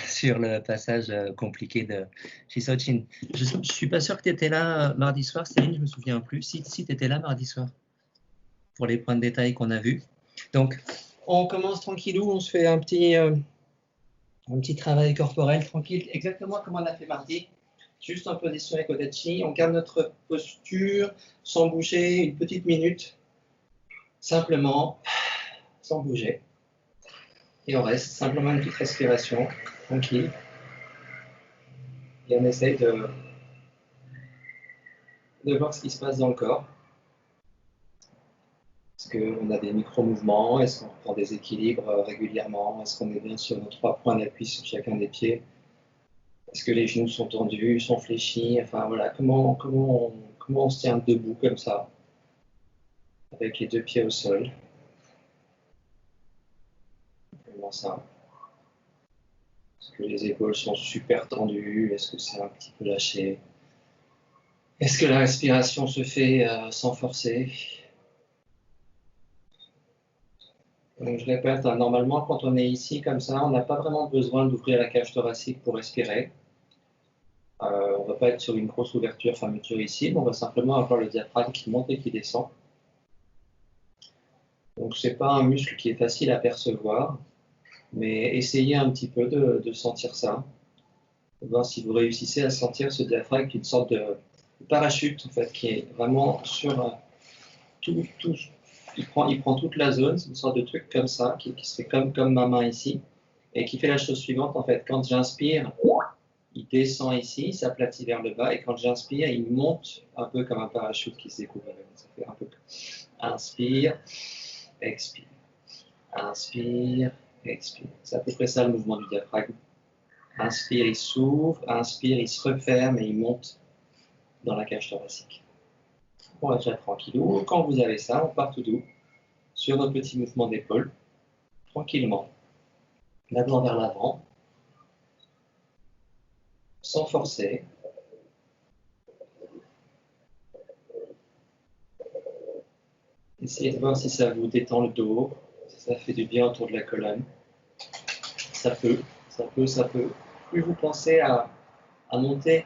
sur le passage compliqué de Chisochin. Je ne suis pas sûr que tu étais là mardi soir, Céline, je ne me souviens plus. Si tu étais là mardi soir, pour les points de détail qu'on a vus. Donc, on commence tranquillou, on se fait un petit travail corporel tranquille, exactement comme on a fait mardi. Juste en position Ekodachi, on garde notre posture sans bouger une petite minute, simplement, sans bouger. Et on reste, simplement une petite respiration, tranquille. Et on essaye de voir ce qui se passe dans le corps. Est-ce qu'on a des micro-mouvements? Est-ce qu'on reprend des équilibres régulièrement? Est-ce qu'on est bien sur nos 3 points d'appui sur chacun des pieds? Est-ce que les genoux sont tendus, sont fléchis? Enfin voilà, comment on se tient debout comme ça, avec les 2 pieds au sol? Comment ça? Est-ce que les épaules sont super tendues? Est-ce que c'est un petit peu lâché? Est-ce que la respiration se fait sans forcer? Donc, je répète, hein, normalement, quand on est ici comme ça, on n'a pas vraiment besoin d'ouvrir la cage thoracique pour respirer. On ne va pas être sur une grosse ouverture, fermeture ici, mais on va simplement avoir le diaphragme qui monte et qui descend. Donc, ce n'est pas un muscle qui est facile à percevoir, mais essayez un petit peu de sentir ça. Voir si vous réussissez à sentir ce diaphragme qui est une sorte de parachute, en fait, qui est vraiment sur tout. Il prend toute la zone, c'est une sorte de truc comme ça, qui serait comme ma main ici, et qui fait la chose suivante, en fait. Quand j'inspire, il descend ici, s'aplatit vers le bas, et quand j'inspire, il monte un peu comme un parachute qui se découvre. Ça fait un peu inspire, expire, inspire, expire. C'est à peu près ça le mouvement du diaphragme. Inspire, il s'ouvre, inspire, il se referme et il monte dans la cage thoracique. On va déjà tranquillou. Quand vous avez ça, on part tout doux sur nos petits mouvements d'épaule, tranquillement. D'abord vers l'avant, sans forcer. Essayez de voir si ça vous détend le dos, si ça fait du bien autour de la colonne. Ça peut. Plus vous pensez à monter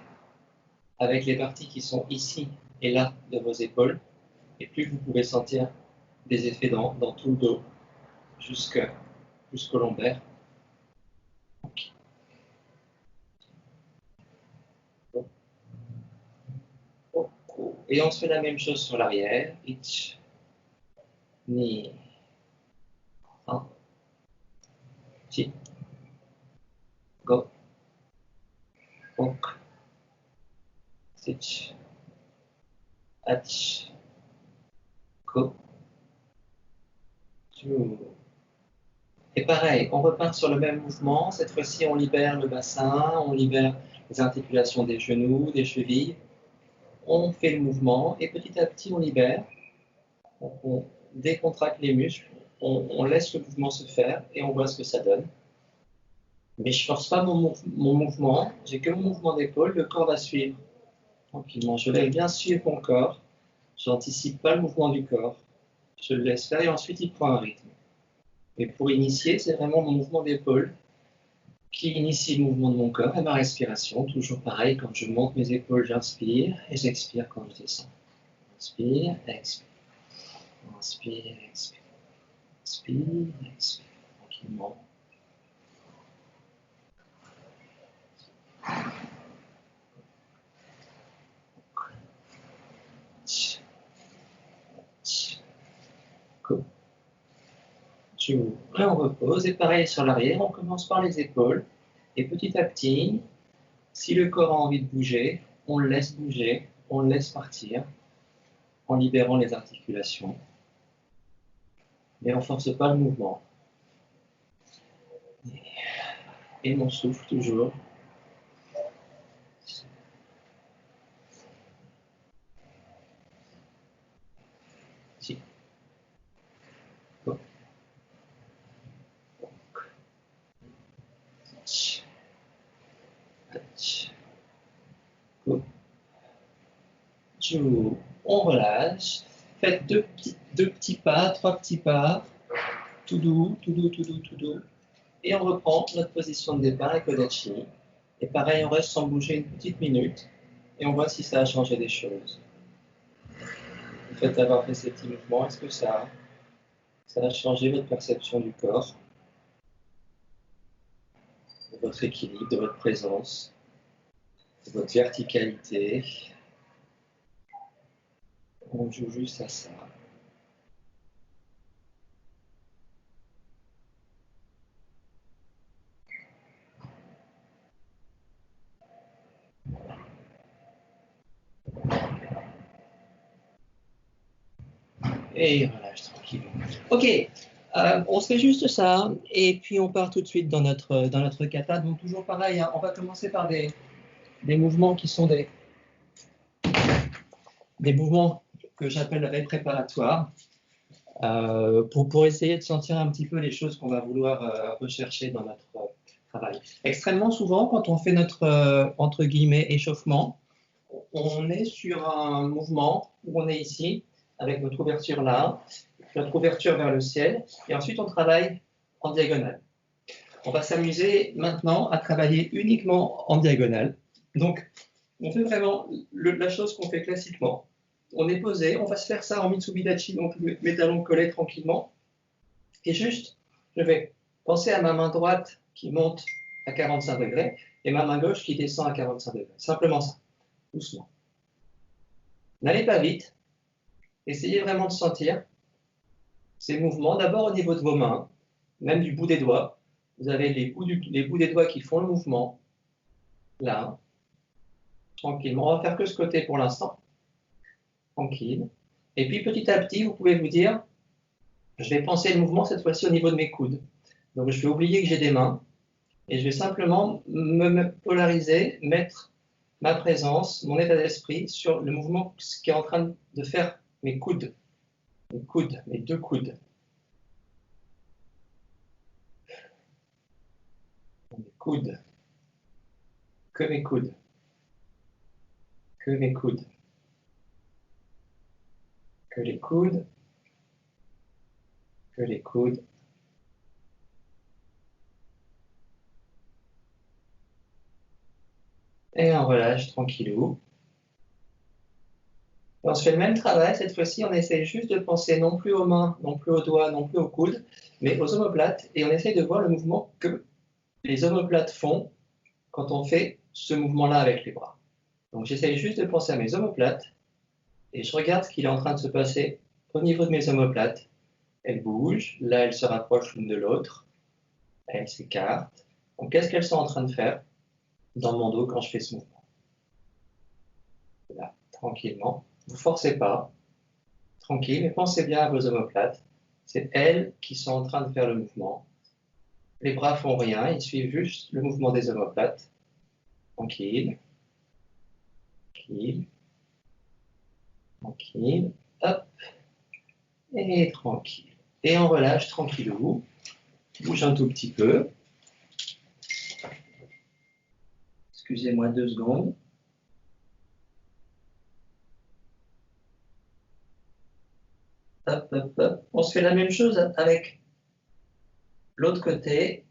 avec les parties qui sont ici et là de vos épaules, et plus vous pouvez sentir des effets dans tout le dos, jusqu'au lombaire. Et on se fait la même chose sur l'arrière. Ich, ni, un, chi, go, ok, sich, ach, go, ju. Et pareil, on repart sur le même mouvement. Cette fois-ci, on libère le bassin, on libère les articulations des genoux, des chevilles. On fait le mouvement et petit à petit, on libère. On décontracte les muscles, on laisse le mouvement se faire et on voit ce que ça donne. Mais je ne force pas mon mouvement, j'ai que mon mouvement d'épaule, le corps va suivre tranquillement. Je laisse bien suivre mon corps, je n'anticipe pas le mouvement du corps, je le laisse faire et ensuite il prend un rythme. Et pour initier, c'est vraiment mon mouvement d'épaule qui initie le mouvement de mon corps et ma respiration. Toujours pareil, quand je monte mes épaules, j'inspire et j'expire quand je descends. Inspire, expire. Inspire, expire. Inspire, expire. Tranquillement. Là, on repose. Et pareil sur l'arrière, on commence par les épaules. Et petit à petit, si le corps a envie de bouger, on le laisse bouger, on le laisse partir, en libérant les articulations. Mais on ne force pas le mouvement. Et mon souffle toujours. Si. Go. Go. On relâche. Faites deux petits pas, 3 petits pas. Tout doux, tout doux, tout doux, tout doux. Et on reprend notre position de départ avec le Dachi. Et pareil, on reste sans bouger une petite minute. Et on voit si ça a changé des choses. Le fait d'avoir fait ces petits mouvements, est-ce que ça a changé votre perception du corps, de votre équilibre, de votre présence, de votre verticalité? On joue juste à ça. Et relâche tranquille. Ok, on se fait juste ça, et puis on part tout de suite dans notre kata. Donc toujours pareil, hein, on va commencer par des mouvements qui sont des mouvements que j'appellerais préparatoires, pour essayer de sentir un petit peu les choses qu'on va vouloir rechercher dans notre travail. Extrêmement souvent, quand on fait notre, entre guillemets, échauffement, on est sur un mouvement où on est ici, avec notre ouverture là, notre ouverture vers le ciel, et ensuite on travaille en diagonale. On va s'amuser maintenant à travailler uniquement en diagonale. Donc, on fait vraiment la chose qu'on fait classiquement. On est posé, on va se faire ça en Mitsubidachi, donc mes talons collés tranquillement. Et juste, je vais penser à ma main droite qui monte à 45 degrés et ma main gauche qui descend à 45 degrés. Simplement ça, doucement. N'allez pas vite. Essayez vraiment de sentir ces mouvements, d'abord au niveau de vos mains, même du bout des doigts. Vous avez les bouts des doigts qui font le mouvement, là, tranquillement. On va faire que ce côté pour l'instant, tranquille. Et puis petit à petit, vous pouvez vous dire, je vais penser le mouvement cette fois-ci au niveau de mes coudes. Donc je vais oublier que j'ai des mains, et je vais simplement me polariser, mettre ma présence, mon état d'esprit sur le mouvement qui est en train de faire mes coudes, mes deux coudes. Mes coudes, que mes coudes, que mes coudes, que les coudes, que les coudes. Et on relâche tranquillou. On se fait le même travail, cette fois-ci on essaie juste de penser non plus aux mains, non plus aux doigts, non plus aux coudes, mais aux omoplates, et on essaie de voir le mouvement que les omoplates font quand on fait ce mouvement-là avec les bras. Donc j'essaie juste de penser à mes omoplates, et je regarde ce qu'il est en train de se passer au niveau de mes omoplates. Elles bougent, là elles se rapprochent l'une de l'autre, elles s'écartent. Donc qu'est-ce qu'elles sont en train de faire dans mon dos quand je fais ce mouvement? Là, tranquillement. Vous ne forcez pas, tranquille, mais pensez bien à vos omoplates. C'est elles qui sont en train de faire le mouvement. Les bras font rien, ils suivent juste le mouvement des omoplates. Tranquille, tranquille, tranquille, hop, et tranquille. Et on relâche tranquillou, bouge un tout petit peu. Excusez-moi 2 secondes. Hop, hop, hop. On se fait la même chose avec l'autre côté.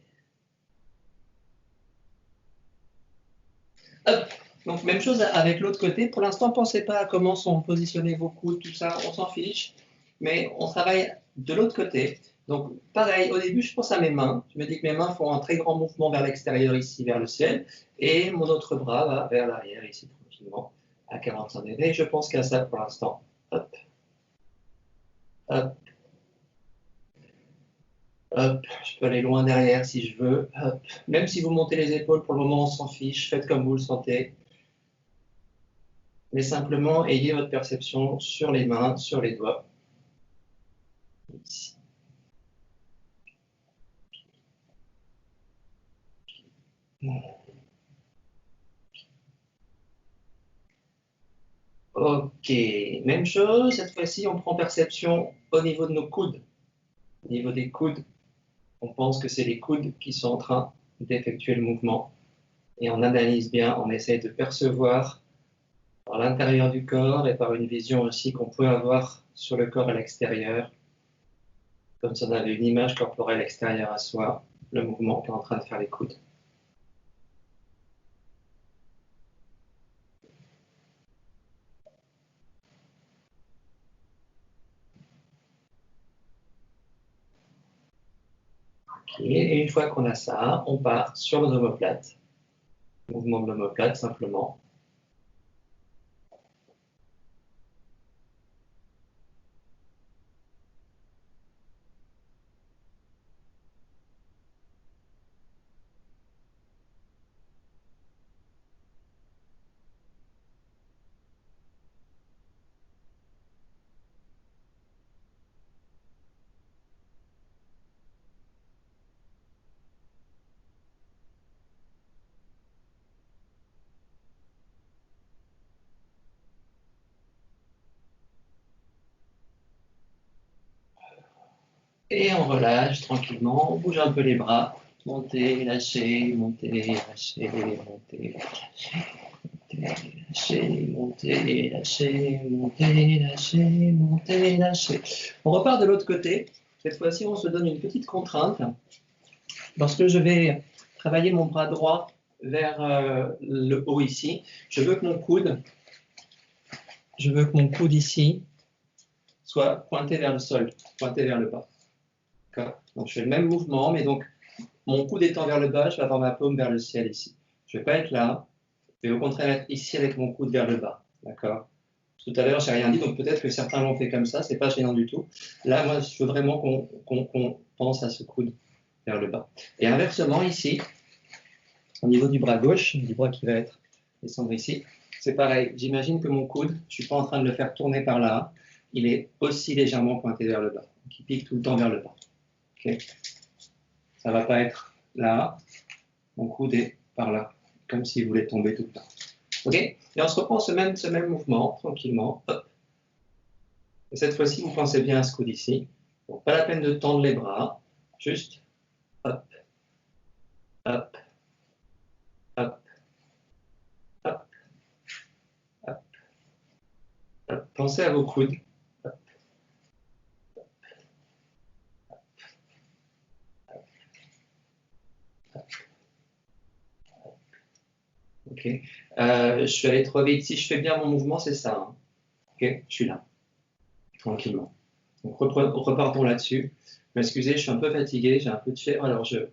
Hop. Donc même chose avec l'autre côté. Pour l'instant, ne pensez pas à comment sont positionnés vos coudes, tout ça, on s'en fiche. Mais on travaille de l'autre côté. Donc pareil, au début, je pense à mes mains. Je me dis que mes mains font un très grand mouvement vers l'extérieur, ici, vers le ciel. Et mon autre bras va vers l'arrière, ici, tranquillement, à 45 degrés. Je pense qu'à ça pour l'instant. Hop. Hop. Hop, je peux aller loin derrière si je veux. Hop. Même si vous montez les épaules, pour le moment, on s'en fiche. Faites comme vous le sentez. Mais simplement, ayez votre perception sur les mains, sur les doigts. Ici. Ok, même chose. Cette fois-ci, on prend perception au niveau de nos coudes. Au niveau des coudes, on pense que c'est les coudes qui sont en train d'effectuer le mouvement. Et on analyse bien, on essaie de percevoir par l'intérieur du corps et par une vision aussi qu'on peut avoir sur le corps à l'extérieur, comme si on avait une image corporelle extérieure à soi. le mouvement qu'est en train de faire les coudes. Et une fois qu'on a ça, on part sur l'omoplate. Mouvement de l'omoplate, simplement. Et on relâche tranquillement, on bouge un peu les bras. Monter, lâcher, monter, lâcher, monter, lâcher, monter, lâcher, monter, lâcher, monter, lâcher. On repart de l'autre côté. Cette fois-ci, on se donne une petite contrainte. Lorsque je vais travailler mon bras droit vers le haut ici, je veux que mon coude ici soit pointé vers le sol, pointé vers le bas. Donc je fais le même mouvement, mais donc mon coude étant vers le bas, je vais avoir ma paume vers le ciel ici. Je ne vais pas être là, je vais au contraire être ici avec mon coude vers le bas. D'accord? Tout à l'heure, je n'ai rien dit, donc peut-être que certains l'ont fait comme ça, ce n'est pas gênant du tout. Là, moi, je veux vraiment qu'on pense à ce coude vers le bas. Et inversement, ici, au niveau du bras gauche, du bras qui va être descendre ici, c'est pareil. J'imagine que mon coude, je ne suis pas en train de le faire tourner par là, il est aussi légèrement pointé vers le bas. Donc, il pique tout le temps vers le bas. Okay. Ça ne va pas être là, mon coude est par là, comme s'il voulait tomber tout le temps. Ok. Et on se reprend ce même mouvement, tranquillement. Hop. Et cette fois-ci, vous pensez bien à ce coude ici. Donc, pas la peine de tendre les bras, juste hop, hop, hop, hop, hop, hop. Pensez à vos coudes. Hop, hop, hop. Ok. Je suis allé trop vite. Si je fais bien mon mouvement, c'est ça. Hein. Ok. Je suis là, tranquillement. Donc repartons là-dessus. M'excusez, je suis un peu fatigué, j'ai un peu de fièvre, alors je ne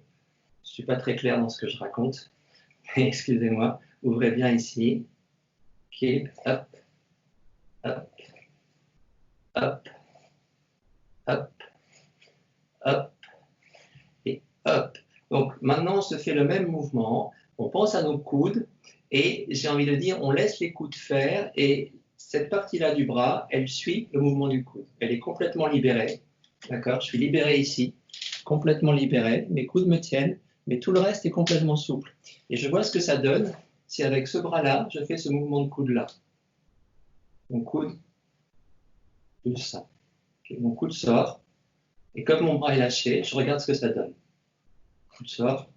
suis pas très clair dans ce que je raconte. Excusez-moi. Ouvrez bien ici. Keep, hop, hop, hop, hop, hop, et hop. Donc maintenant, on se fait le même mouvement. On pense à nos coudes et j'ai envie de dire, on laisse les coudes faire et cette partie-là du bras, elle suit le mouvement du coude. Elle est complètement libérée. D'accord? Je suis libéré ici, complètement libéré. Mes coudes me tiennent, mais tout le reste est complètement souple. Et je vois ce que ça donne si avec ce bras-là, je fais ce mouvement de coude-là. Mon coude, tout ça. Okay, mon coude sort. Et comme mon bras est lâché, je regarde ce que ça donne. Le coude sort.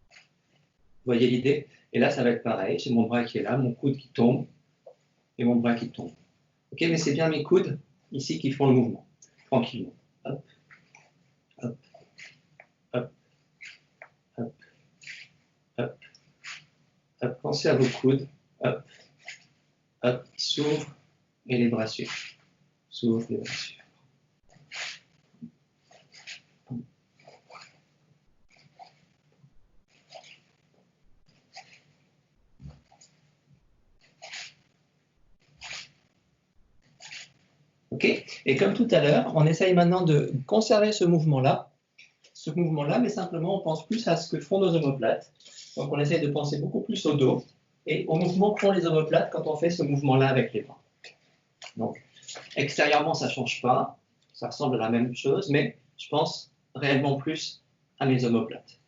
Vous voyez l'idée? Et là, ça va être pareil. J'ai mon bras qui est là, mon coude qui tombe et mon bras qui tombe. Ok, mais c'est bien mes coudes ici qui font le mouvement. Tranquillement. Hop, hop, hop, hop, hop, hop. Pensez à vos coudes. Hop, hop, qui s'ouvrent et les bras suivent. S'ouvrent, les bras suivent. Ok. Et comme tout à l'heure, on essaye maintenant de conserver ce mouvement-là, mais simplement on pense plus à ce que font nos omoplates. Donc on essaye de penser beaucoup plus au dos et au mouvement que font les omoplates quand on fait ce mouvement-là avec les bras. Donc extérieurement, ça ne change pas, ça ressemble à la même chose, mais je pense réellement plus à mes omoplates.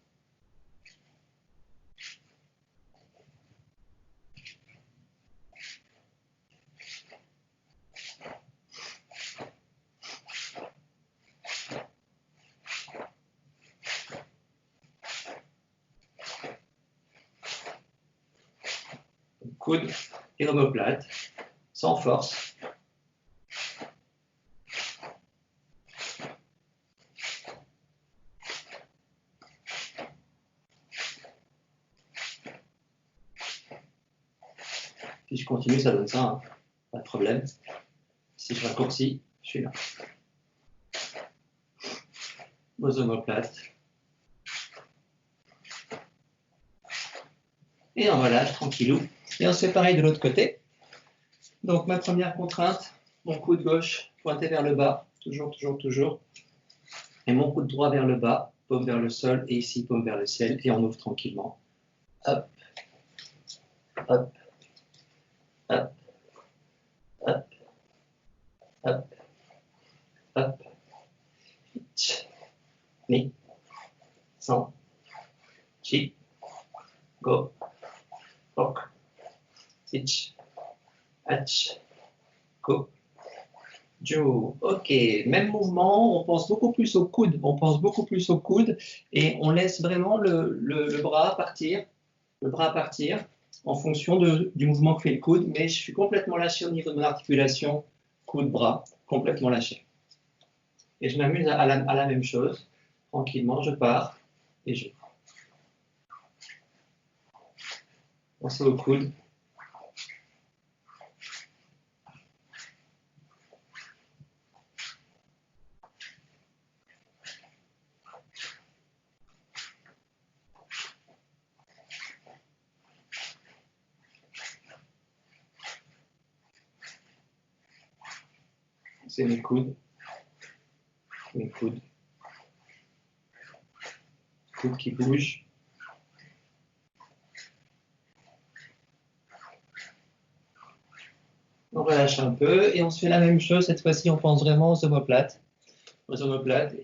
Coude et omoplate, sans force. Si je continue, ça donne ça, hein. Pas de problème. Si je raccourcis, je suis là. Aux omoplates. Et on relâche tranquillou. Et on se fait pareil de l'autre côté. Donc ma première contrainte, mon coude gauche pointé vers le bas, toujours, toujours, toujours. Et mon coude droit vers le bas, paume vers le sol, et ici, paume vers le ciel, et on ouvre tranquillement. Hop, hop, hop, hop, hop, hop. Ni, san, chi, go, rock, ich, hach, go. Ok, même mouvement, on pense beaucoup plus au coude, et on laisse vraiment le bras partir, en fonction du mouvement que fait le coude, mais je suis complètement lâché au niveau de mon articulation, coude-bras, complètement lâché. Et je m'amuse à la même chose, tranquillement, je pars et je. Pensez au coude. C'est mes coudes. Coudes qui bougent. On relâche un peu et on se fait la même chose. Cette fois-ci, on pense vraiment aux omoplates.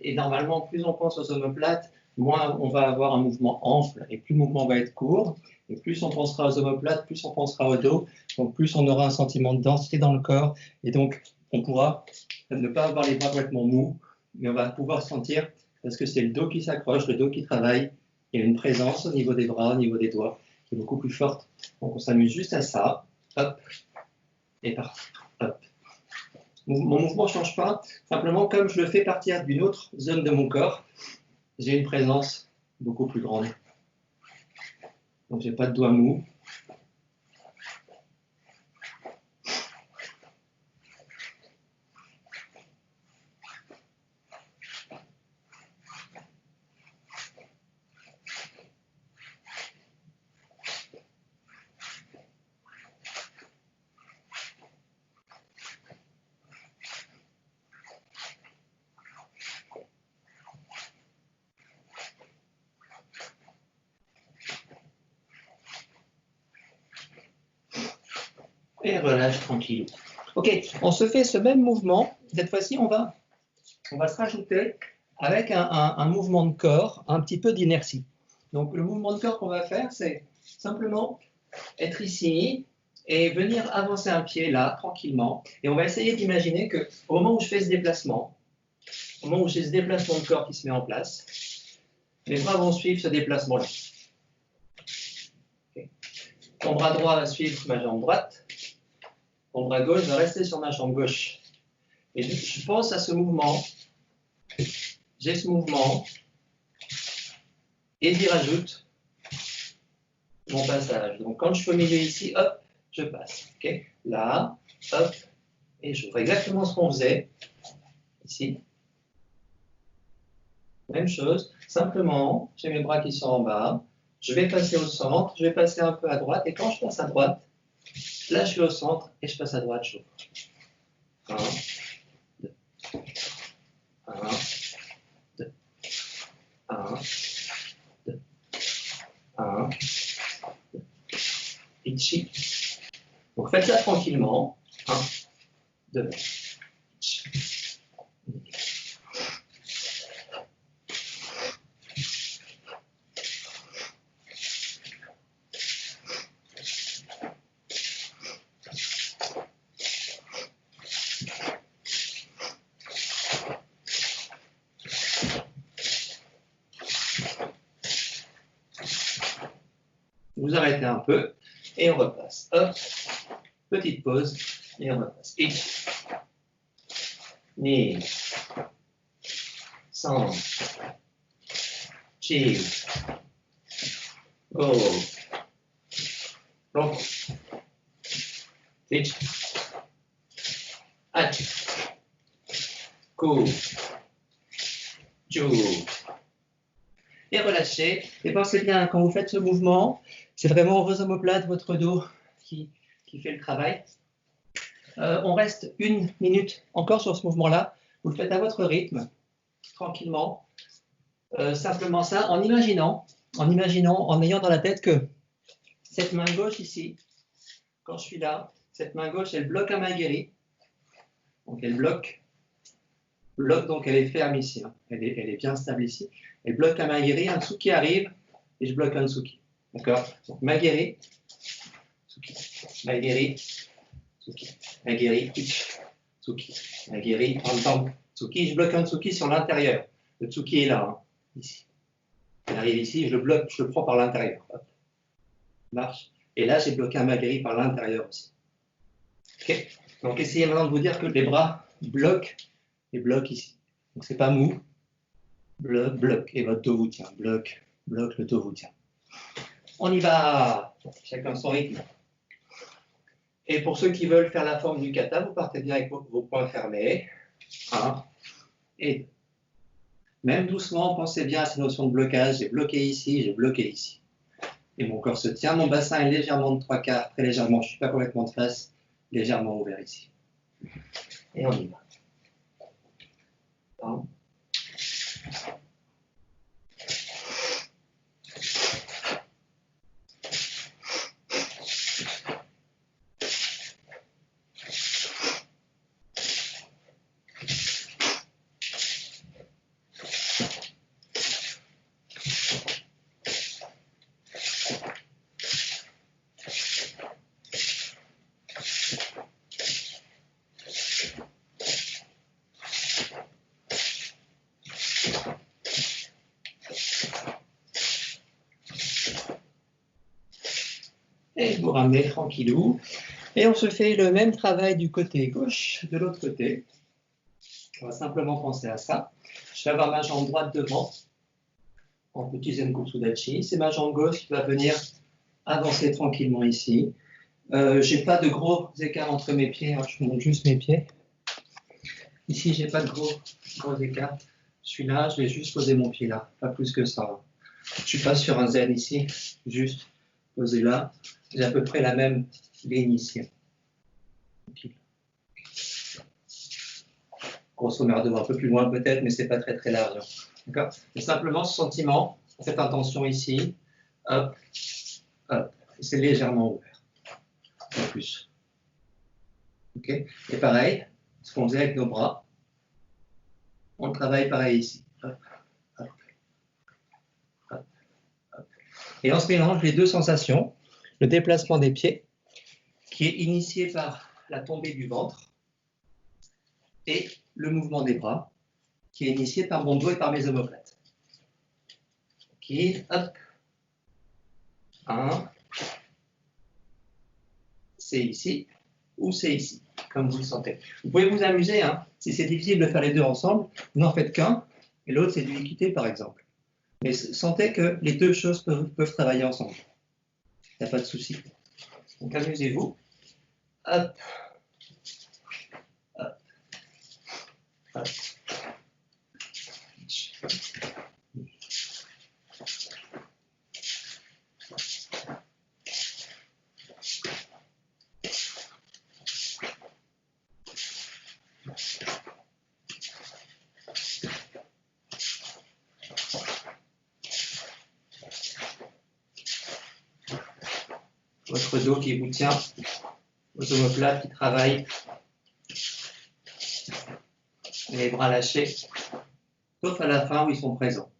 Et normalement, plus on pense aux omoplates, moins on va avoir un mouvement ample et plus le mouvement va être court. Et plus on pensera aux omoplates, plus on pensera au dos. Donc plus on aura un sentiment de densité dans le corps. Et donc, on pourra ne pas avoir les bras complètement mous, mais on va pouvoir sentir, parce que c'est le dos qui s'accroche, le dos qui travaille. Il y a une présence au niveau des bras, au niveau des doigts, qui est beaucoup plus forte. Donc on s'amuse juste à ça. Hop. Et parti. Hop. Mon mouvement ne change pas. Simplement, comme je le fais partir d'une autre zone de mon corps, j'ai une présence beaucoup plus grande. Donc, je n'ai pas de doigts mous. Et relâche tranquille. Ok, on se fait ce même mouvement. Cette fois-ci, on va se rajouter avec un mouvement de corps, un petit peu d'inertie. Donc, le mouvement de corps qu'on va faire, c'est simplement être ici et venir avancer un pied là, tranquillement. Et on va essayer d'imaginer qu'au moment où je fais ce déplacement, au moment où j'ai ce déplacement de corps qui se met en place, mes bras vont suivre ce déplacement-là. Okay. Mon bras droit va suivre ma jambe droite. Mon bras gauche va rester sur ma jambe gauche. Et je pense à ce mouvement. J'ai ce mouvement. Et j'y rajoute mon passage. Donc quand je suis au milieu ici, hop, je passe. Okay. Là, hop, et j'ouvre. Exactement ce qu'on faisait ici. Même chose. Simplement, j'ai mes bras qui sont en bas. Je vais passer au centre. Je vais passer un peu à droite. Et quand je passe à droite, là, je suis au centre et je passe à droite, j'ouvre. 1, 2, 1, 2, 1, 2, 1, 2, ici. Donc faites ça tranquillement. 1, 2, vous arrêtez un peu et on repasse. Hop, petite pause et on repasse. 1, 2, 3, 4, go, 6, Reach. At. Coup. Jou. Et relâchez. Et pensez bien, quand vous faites ce mouvement, c'est vraiment vos omoplates, votre dos qui fait le travail. On reste 1 minute encore sur ce mouvement-là. Vous le faites à votre rythme, tranquillement. Simplement ça, en imaginant, en ayant dans la tête que cette main gauche ici, quand je suis là, cette main gauche, elle bloque un maigiri. Donc elle bloque, donc elle est ferme ici. Hein. Elle est bien stable ici. Elle bloque un maigiri, un tsuki arrive, et je bloque un tsuki. D'accord? Donc maigiri, tsuki, maigiri, tsuki, maigiri, tsuki, maigiri, en temps, tsuki. Je bloque un tsuki sur l'intérieur. Le tsuki est là, hein, ici. Il arrive ici, je le bloque, je le prends par l'intérieur. Marche. Et là, j'ai bloqué un maigiri par l'intérieur aussi. Okay. Donc, essayez maintenant de vous dire que les bras bloquent et bloquent ici. Donc, c'est pas mou. Bloc, bloc. Et votre dos vous tient. Bloc, bloc, le dos vous tient. On y va. Chacun son rythme. Et pour ceux qui veulent faire la forme du kata, vous partez bien avec vos poings fermés. 1 et 2. Même doucement, pensez bien à ces notions de blocage. J'ai bloqué ici, j'ai bloqué ici. Et mon corps se tient. Mon bassin est légèrement de 3/4, très légèrement. Je ne suis pas complètement de face. Légèrement ouvert ici. Et on y va. 1. Et vous ramenez tranquillou. Et on se fait le même travail du côté gauche, de l'autre côté. On va simplement penser à ça. Je vais avoir ma jambe droite devant, en petit Zenkusudachi. C'est ma jambe gauche qui va venir avancer tranquillement ici. Je n'ai pas de gros écarts entre mes pieds. Alors je monte juste mes pieds. Ici, je n'ai pas de gros écarts. Je suis là, je vais juste poser mon pied là. Pas plus que ça. Je ne suis pas sur un zen ici. Juste poser là. J'ai à peu près la même ligne ici. Grosso merdo, un peu plus loin peut-être, mais ce n'est pas très très large. D'accord? C'est simplement ce sentiment, cette intention ici. Hop, hop. C'est légèrement ouvert. En plus. Okay? Et pareil, ce qu'on faisait avec nos bras, on le travaille pareil ici. Hop, hop, hop, hop. Et on se mélange les deux sensations. Le déplacement des pieds, qui est initié par la tombée du ventre, et le mouvement des bras, qui est initié par mon dos et par mes omoplates. Ok, hop. 1. C'est ici, ou c'est ici, comme vous le sentez. Vous pouvez vous amuser, hein. Si c'est difficile de faire les deux ensemble, vous n'en faites qu'un, et l'autre c'est du liquidé par exemple. Mais sentez que les deux choses peuvent travailler ensemble. Il n'y a pas de souci. Donc amusez-vous. Hop. Hop. Hop. Votre dos qui vous tient, vos omoplates qui travaillent, les bras lâchés, sauf à la fin où ils sont présents.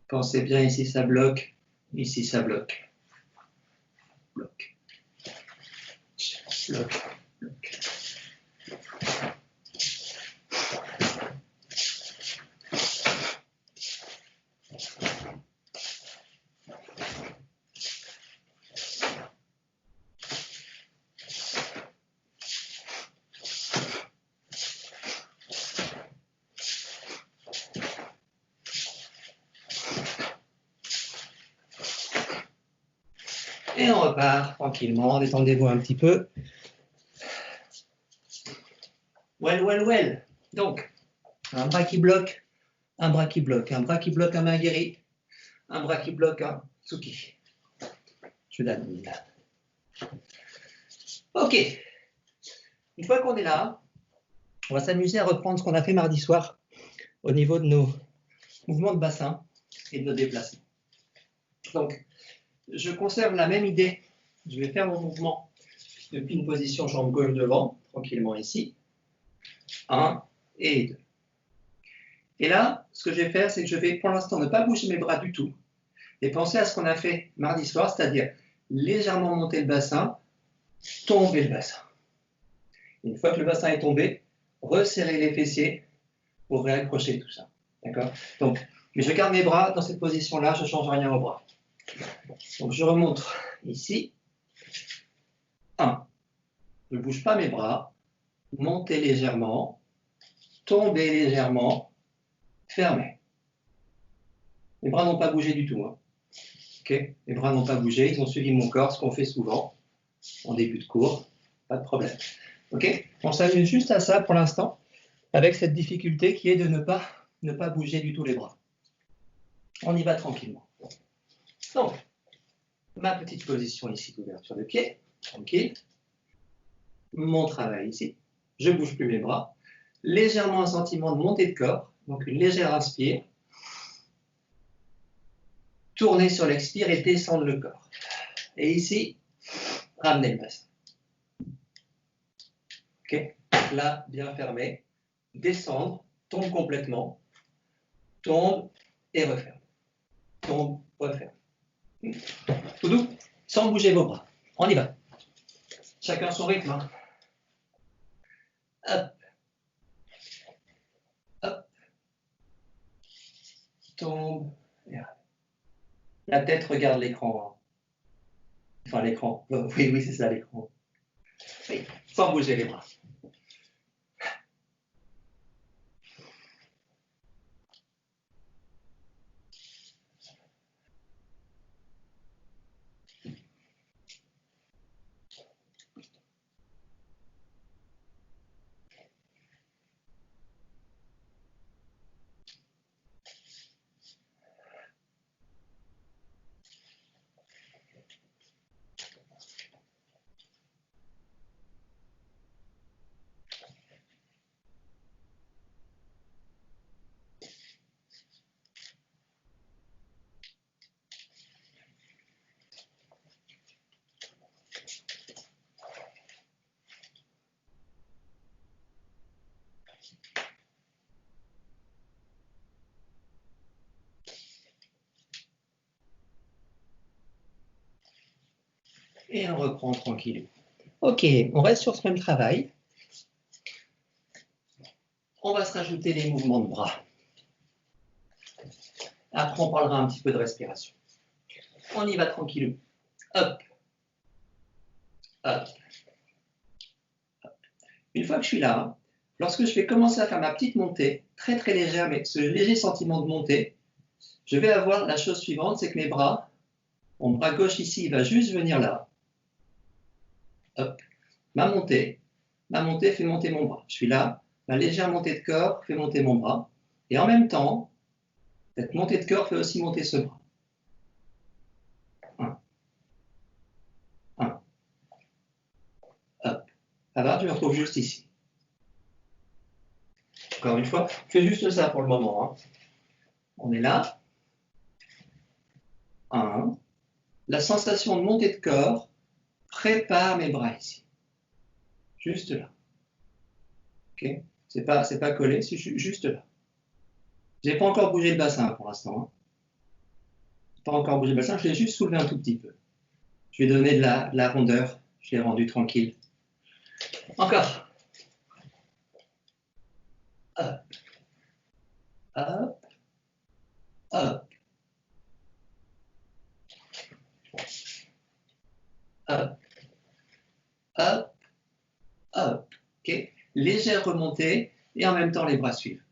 Pensez bien, ici ça bloque, ici ça bloque. Bloque. bloc, bloc. Et on repart tranquillement, détendez-vous un petit peu. Well. Donc, un bras qui bloque, un bras qui bloque, un bras qui bloque un Magiri, un bras qui bloque un Tsuki. Je donne. Ok. Une fois qu'on est là, on va s'amuser à reprendre ce qu'on a fait mardi soir au niveau de nos mouvements de bassin et de nos déplacements. Donc, je conserve la même idée. Je vais faire mon mouvement depuis une position jambe gauche devant, tranquillement ici. 1 et 2. Et là, ce que je vais faire, c'est que je vais pour l'instant ne pas bouger mes bras du tout et penser à ce qu'on a fait mardi soir, c'est-à-dire légèrement monter le bassin, tomber le bassin. Une fois que le bassin est tombé, resserrer les fessiers pour réaccrocher tout ça. D'accord? Donc, je garde mes bras dans cette position-là, je ne change rien aux bras. Donc, je remonte ici. 1. Je ne bouge pas mes bras. Montez légèrement. Tombez légèrement. Fermez. Les bras n'ont pas bougé du tout. Hein. Okay? Les bras n'ont pas bougé. Ils ont suivi mon corps, ce qu'on fait souvent en début de cours. Pas de problème. Okay? On s'amuse juste à ça pour l'instant, avec cette difficulté qui est de ne pas bouger du tout les bras. On y va tranquillement. Donc, ma petite position ici d'ouverture de pied, tranquille. Mon travail ici. Je ne bouge plus mes bras. Légèrement un sentiment de montée de corps, donc une légère inspire. Tourner sur l'expire et descendre le corps. Et ici, ramener le bassin. Ok, là, bien fermé. Descendre, tombe complètement. Tombe et referme. Tombe, referme. Tout doux, sans bouger vos bras. On y va. Chacun son rythme. Hein. Hop. Hop. Tombe. Et la tête regarde l'écran. Enfin, l'écran. Oui, c'est ça, l'écran. Oui, sans bouger les bras. Et on reprend tranquille. Ok, on reste sur ce même travail. On va se rajouter les mouvements de bras. Après, on parlera un petit peu de respiration. On y va tranquille. Hop. Hop. Hop. Une fois que je suis là, lorsque je vais commencer à faire ma petite montée, très très légère, mais ce léger sentiment de montée, je vais avoir la chose suivante, c'est que mes bras, mon bras gauche ici, il va juste venir là. Hop. Ma montée fait monter mon bras. Je suis là, ma légère montée de corps fait monter mon bras. Et en même temps, cette montée de corps fait aussi monter ce bras. 1. 1. Hop. Ça va, je me retrouve juste ici. Encore une fois, je fais juste ça pour le moment. Hein. On est là. 1. La sensation de montée de corps prépare mes bras ici. Juste là. Ok? C'est pas collé, c'est juste là. Je n'ai pas encore bougé le bassin pour l'instant. Hein. Pas encore bougé le bassin, je l'ai juste soulevé un tout petit peu. Je vais donner de la rondeur, je l'ai rendu tranquille. Encore. Up. Up. Up. Up. Up. Up. Ok. Légère remontée et en même temps les bras suivent.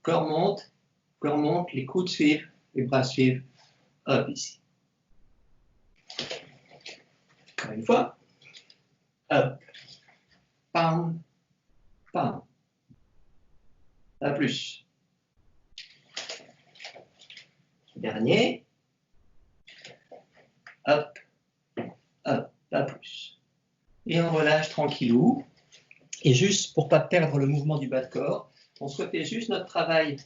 Corps monte, les coudes suivent, les bras suivent. Hop, ici. Encore une fois. Up. Pam. Pam. Pas plus. Dernier. Hop. Hop. Pas plus. Et on relâche tranquillou. Et juste pour ne pas perdre le mouvement du bas de corps, on se refait juste notre travail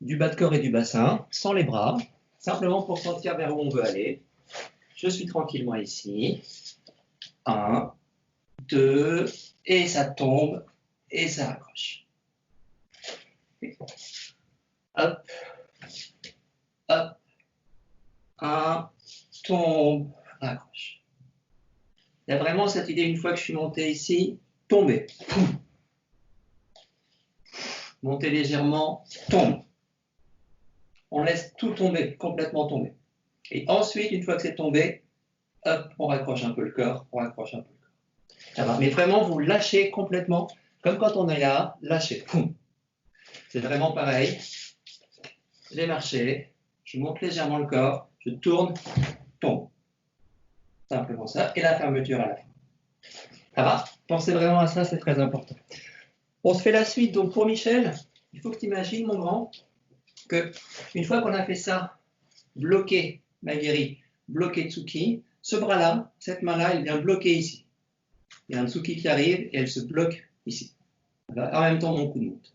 du bas de corps et du bassin, sans les bras, simplement pour sentir vers où on veut aller. Je suis tranquillement ici. 1, 2, et ça tombe, et ça raccroche. Hop, hop, 1, tombe, raccroche. Il y a vraiment cette idée, une fois que je suis monté ici, tomber. Monter légèrement, tombe. On laisse tout tomber, complètement tomber. Et ensuite, une fois que c'est tombé, hop, on raccroche un peu le corps, on raccroche un peu le corps. Ça va. Mais vraiment, vous lâchez complètement, comme quand on est là, lâchez. C'est vraiment pareil. J'ai marché, je monte légèrement le corps, je tourne, tombe. Simplement ça, et la fermeture à la fin. Ça va? Pensez vraiment à ça, c'est très important. On se fait la suite. Donc pour Michel, il faut que tu imagines, mon grand, qu'une fois qu'on a fait ça, bloqué Maguiri, bloqué Tsuki, ce bras-là, cette main-là, il vient bloquer ici. Il y a un Tsuki qui arrive et elle se bloque ici. En même temps, mon coude monte.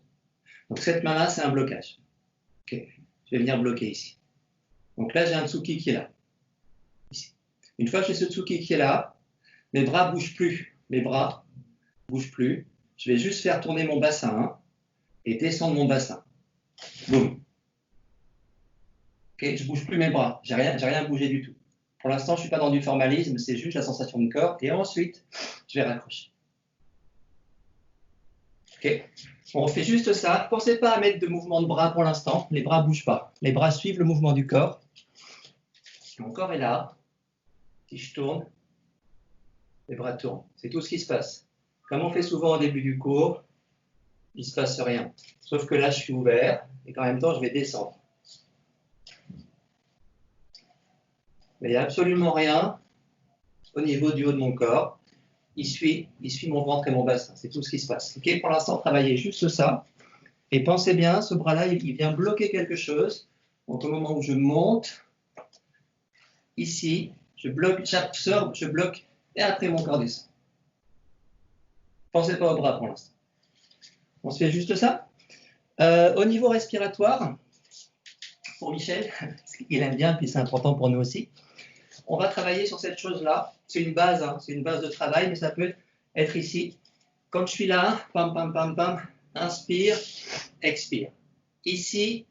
Donc cette main-là, c'est un blocage. Okay. Je vais venir bloquer ici. Donc là, j'ai un Tsuki qui est là. Ici. Une fois que j'ai ce Tsuki qui est là, mes bras ne bougent plus. Mes bras ne bougent plus. Je vais juste faire tourner mon bassin et descendre mon bassin. Boum. Okay, je ne bouge plus mes bras. Je n'ai rien bougé du tout. Pour l'instant, je ne suis pas dans du formalisme, c'est juste la sensation de corps. Et ensuite, je vais raccrocher. Okay. On fait juste ça. Ne pensez pas à mettre de mouvement de bras pour l'instant. Les bras ne bougent pas. Les bras suivent le mouvement du corps. Mon corps est là. Si je tourne, les bras tournent. C'est tout ce qui se passe. Comme on fait souvent au début du cours, il ne se passe rien. Sauf que là, je suis ouvert et qu'en même temps, je vais descendre. Mais il n'y a absolument rien au niveau du haut de mon corps. Il suit mon ventre et mon bassin. C'est tout ce qui se passe. Okay, pour l'instant, travaillez juste ça. Et pensez bien, ce bras-là, il vient bloquer quelque chose. Donc, au moment où je monte, ici, je bloque, j'absorbe, je bloque, et après mon corps descend. Pensez pas au bras pour l'instant. On se fait juste ça. Au niveau respiratoire, pour Michel, il aime bien, puis c'est important pour nous aussi, on va travailler sur cette chose-là. C'est une base, hein, c'est une base de travail, mais ça peut être ici. Quand je suis là, pam, pam, pam, pam, inspire, expire. Ici,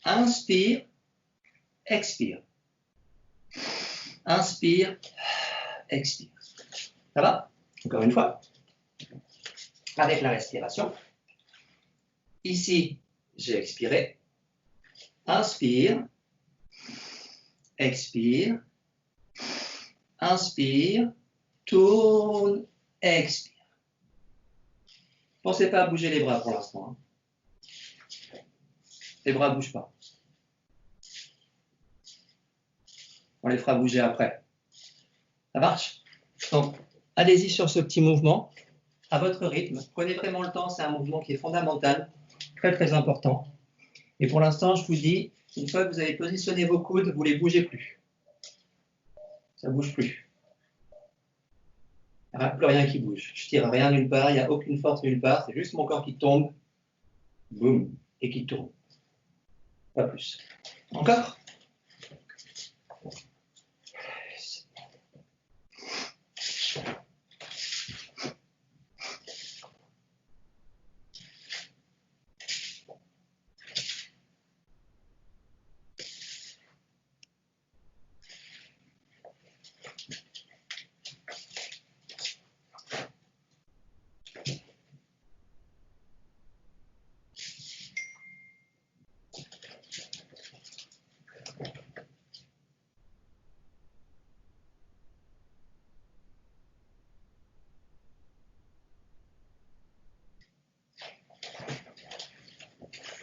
inspire, expire. Inspire, expire. Ça va? Encore une fois. Avec la respiration. Ici, j'ai expiré. Inspire, expire, inspire, tourne, expire. Pensez pas à bouger les bras pour l'instant. Hein. Les bras ne bougent pas. On les fera bouger après. Ça marche? Donc, allez-y sur ce petit mouvement, à votre rythme. Prenez vraiment le temps, c'est un mouvement qui est fondamental, très très important. Et pour l'instant, je vous dis, une fois que vous avez positionné vos coudes, vous ne les bougez plus. Ça ne bouge plus. Il n'y a plus rien qui bouge. Je tire rien nulle part, il n'y a aucune force nulle part, c'est juste mon corps qui tombe, boum, et qui tourne. Pas plus. Encore?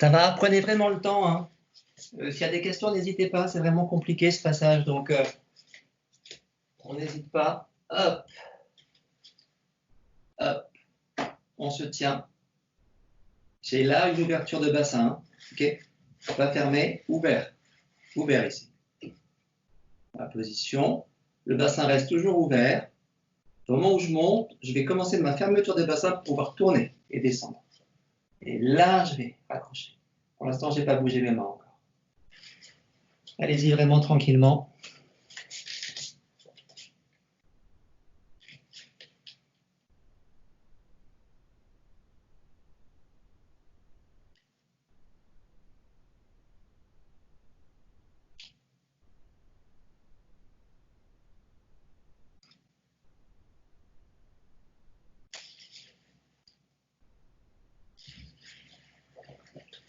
Ça va, prenez vraiment le temps. Hein. S'il y a des questions, n'hésitez pas, c'est vraiment compliqué ce passage, donc on n'hésite pas. Hop, hop, on se tient. J'ai là une ouverture de bassin, ok? Pas fermé, ouvert, ouvert ici. La position, le bassin reste toujours ouvert. Au moment où je monte, je vais commencer de ma fermeture des bassins pour pouvoir tourner et descendre. Et là, je vais accrocher. Pour l'instant, je n'ai pas bougé mes mains encore. Allez-y vraiment tranquillement.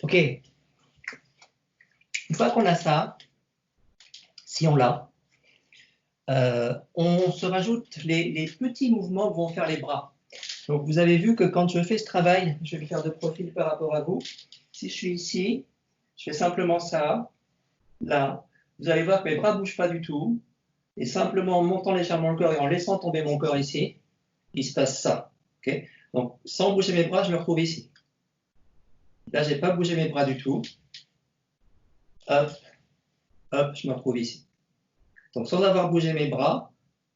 Ok. Une fois qu'on a ça, si on l'a, on se rajoute les petits mouvements que vont faire les bras. Donc vous avez vu que quand je fais ce travail, je vais le faire de profil par rapport à vous. Si je suis ici, je fais simplement ça, là. Vous allez voir que mes bras ne bougent pas du tout. Et simplement en montant légèrement le corps et en laissant tomber mon corps ici, il se passe ça. Okay. Donc sans bouger mes bras, je me retrouve ici. Là, je n'ai pas bougé mes bras du tout. Hop, hop, je me retrouve ici. Donc sans avoir bougé mes bras,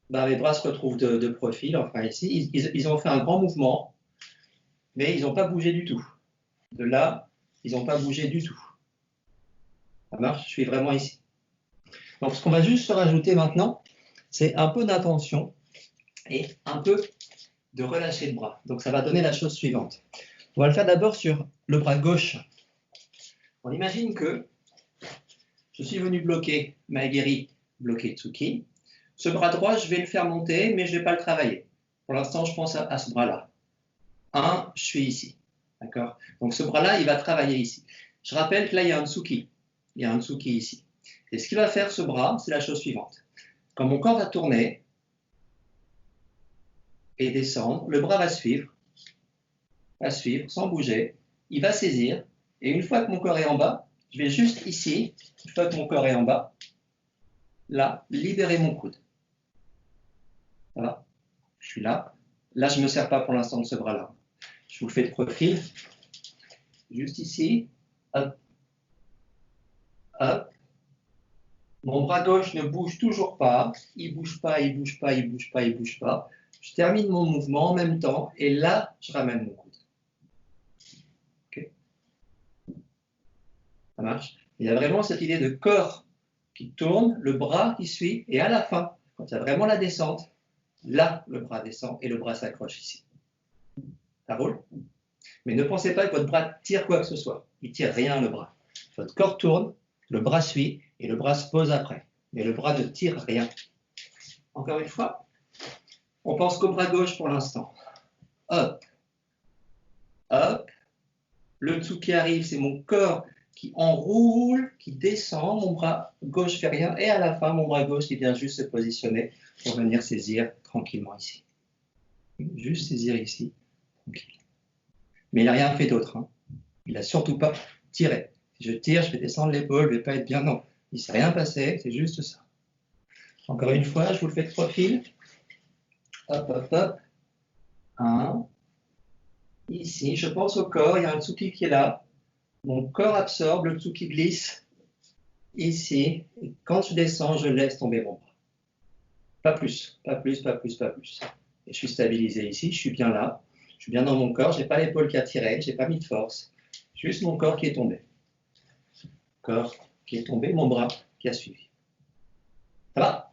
mes bras se retrouvent de profil, enfin ici. Ils ont fait un grand mouvement, mais ils n'ont pas bougé du tout. De là, ils n'ont pas bougé du tout. Ça marche, je suis vraiment ici. Donc ce qu'on va juste se rajouter maintenant, c'est un peu d'attention et un peu de relâcher le bras. Donc ça va donner la chose suivante. On va le faire d'abord sur le bras gauche. On imagine que je suis venu bloquer Maegiri, bloquer Tsuki. Ce bras droit, je vais le faire monter, mais je ne vais pas le travailler. Pour l'instant, je pense à ce bras-là. Je suis ici. D'accord? Donc ce bras-là, il va travailler ici. Je rappelle que là, il y a un Tsuki. Il y a un Tsuki ici. Et ce qu'il va faire, ce bras, c'est la chose suivante. Quand mon corps va tourner et descendre, le bras va suivre sans bouger. Il va saisir. Et une fois que mon corps est en bas, je vais juste ici, une fois que mon corps est en bas, là, libérer mon coude. Voilà. Je suis là. Là, je ne me sers pas pour l'instant de ce bras-là. Je vous le fais de profil. Juste ici. Hop. Hop. Mon bras gauche ne bouge toujours pas. Il ne bouge pas, il ne bouge pas, il ne bouge pas, il ne bouge pas. Je termine mon mouvement en même temps. Et là, je ramène mon coude. Okay. Ça marche? Il y a vraiment cette idée de corps qui tourne, le bras qui suit. Et à la fin, quand il y a vraiment la descente, là, le bras descend et le bras s'accroche ici. Ça roule? Mais ne pensez pas que votre bras tire quoi que ce soit. Il ne tire rien, le bras. Votre corps tourne, le bras suit et le bras se pose après. Mais le bras ne tire rien. Encore une fois, on pense qu'au bras gauche pour l'instant. Hop, hop. Le Tsuki arrive, c'est mon corps qui enroule, qui descend. Mon bras gauche fait rien. Et à la fin, mon bras gauche, il vient juste se positionner pour venir saisir tranquillement ici. Juste saisir ici, tranquille. Mais il n'a rien fait d'autre. Hein. Il n'a surtout pas tiré. Si je tire, je vais descendre l'épaule, je ne vais pas être bien. Non, il ne s'est rien passé, c'est juste ça. Encore une fois, je vous le fais de profil. Hop, hop, hop. Ici, je pense au corps, il y a un Tsuki qui est là. Mon corps absorbe, le Tsuki glisse. Ici, et quand je descends, je laisse tomber mon bras. Pas plus, pas plus, pas plus, pas plus. Et je suis stabilisé ici, je suis bien là. Je suis bien dans mon corps, je n'ai pas l'épaule qui a tiré, je n'ai pas mis de force. Juste mon corps qui est tombé. Corps qui est tombé, mon bras qui a suivi. Ça va?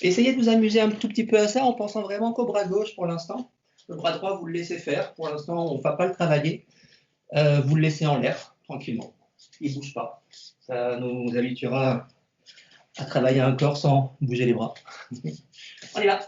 Essayez de vous amuser un tout petit peu à ça en pensant vraiment qu'au bras gauche pour l'instant. Le bras droit, vous le laissez faire. Pour l'instant, on ne va pas le travailler. Vous le laissez en l'air, tranquillement. Il ne bouge pas. Ça nous habituera à travailler un corps sans bouger les bras. On y va.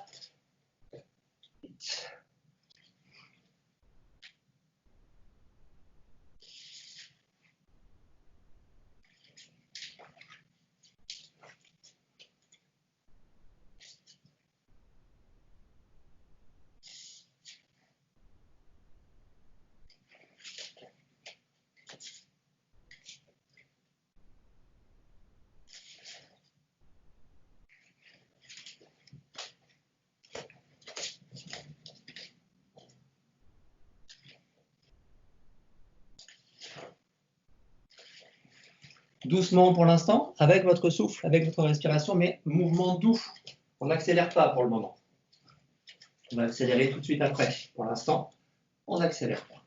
doucement pour l'instant, avec votre souffle, avec votre respiration, mais mouvement doux. On n'accélère pas pour le moment. On va accélérer tout de suite après. Pour l'instant, on n'accélère pas.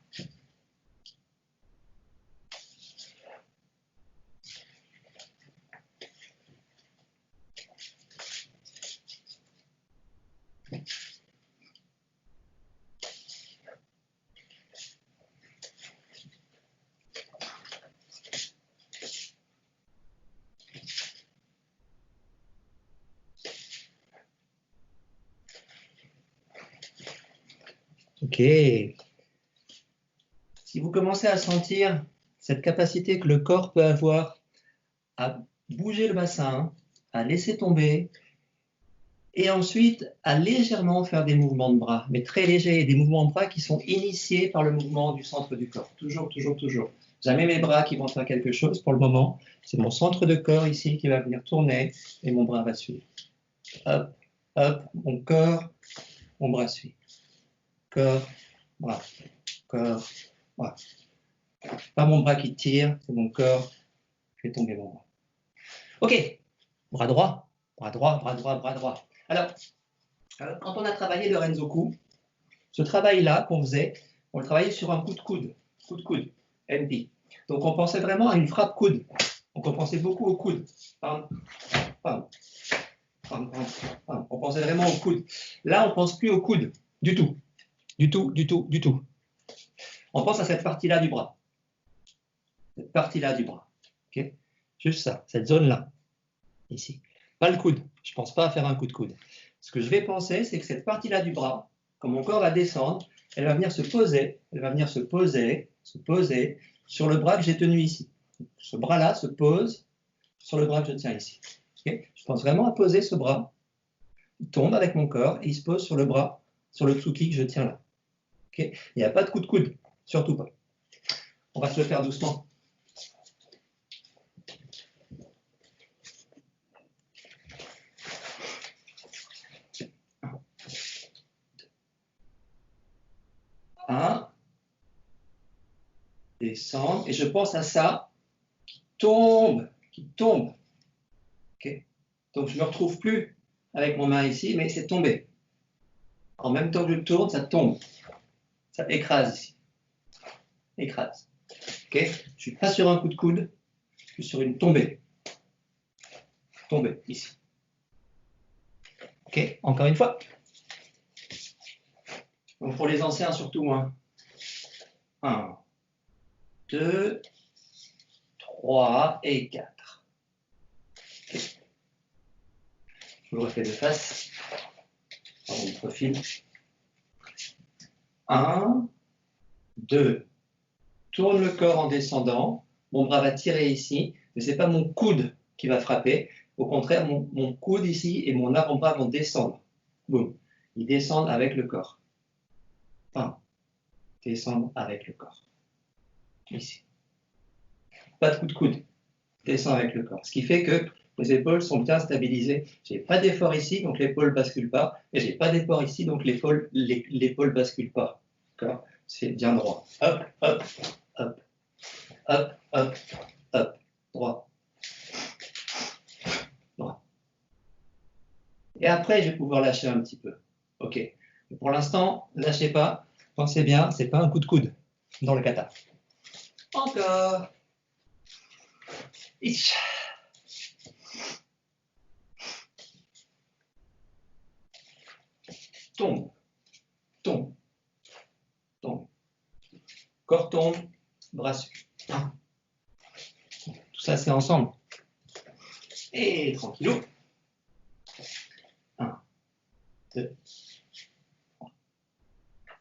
Ok. Si vous commencez à sentir cette capacité que le corps peut avoir à bouger le bassin, à laisser tomber, et ensuite à légèrement faire des mouvements de bras, mais très légers, des mouvements de bras qui sont initiés par le mouvement du centre du corps. Toujours, toujours, toujours. Jamais mes bras qui vont faire quelque chose pour le moment. C'est mon centre de corps ici qui va venir tourner et mon bras va suivre. Hop, hop, mon corps, mon bras suit. Corps, bras, corps, bras. Pas mon bras qui tire, c'est mon corps. Je fais tomber mon bras. Ok, bras droit, bras droit, bras droit, bras droit. Alors, quand on a travaillé le Renzoku, ce travail-là qu'on faisait, on le travaillait sur un coup de coude, MP. Donc on pensait vraiment à une frappe coude. Donc on pensait beaucoup au coude. Pam, pam, pam, pam, pam. On pensait vraiment au coude. Là, on ne pense plus au coude, du tout. Du tout, du tout, du tout. On pense à cette partie-là du bras. Cette partie-là du bras. Okay, juste ça, cette zone-là, ici. Pas le coude. Je ne pense pas à faire un coup de coude. Ce que je vais penser, c'est que cette partie-là du bras, quand mon corps va descendre, elle va venir se poser, sur le bras que j'ai tenu ici. Ce bras-là se pose sur le bras que je tiens ici. Okay, je pense vraiment à poser ce bras. Il tombe avec mon corps et il se pose sur le bras, sur le tsuki que je tiens là. Okay, il n'y a pas de coup de coude, surtout pas. On va se le faire doucement. Un, descendre, et je pense à ça qui tombe. Okay, donc je ne me retrouve plus avec mon main ici, mais c'est tombé. En même temps que je tourne, ça tombe. Ça écrase ici. Écrase. Okay, je ne suis pas sur un coup de coude, je suis sur une tombée. Tombée, ici. Ok, encore une fois. Donc pour les anciens surtout, 1, 2, 3 et 4. Okay. Je vous le refais de face. Dans mon profil. 1, 2. Tourne le corps en descendant. Mon bras va tirer ici, mais ce n'est pas mon coude qui va frapper. Au contraire, mon coude ici et mon avant-bras vont descendre. Boum. Ils descendent avec le corps. 1. Descendre avec le corps. Ici. Pas de coup de coude. Descend avec le corps. Ce qui fait que les épaules sont bien stabilisées. Je n'ai pas d'effort ici, donc l'épaule ne bascule pas. Et je n'ai pas d'effort ici, donc l'épaule ne bascule pas. C'est bien droit. Hop, hop, hop, hop, hop, hop. Droit. Droit. Et après, je vais pouvoir lâcher un petit peu. Ok. Mais pour l'instant, lâchez pas. Pensez bien, c'est pas un coup de coude dans le kata. Encore. Ich. Tombe. Tombe. Tombe. Corps tombe. Bras suit. Tout ça, c'est ensemble. Et tranquillou. 1, 2, 3.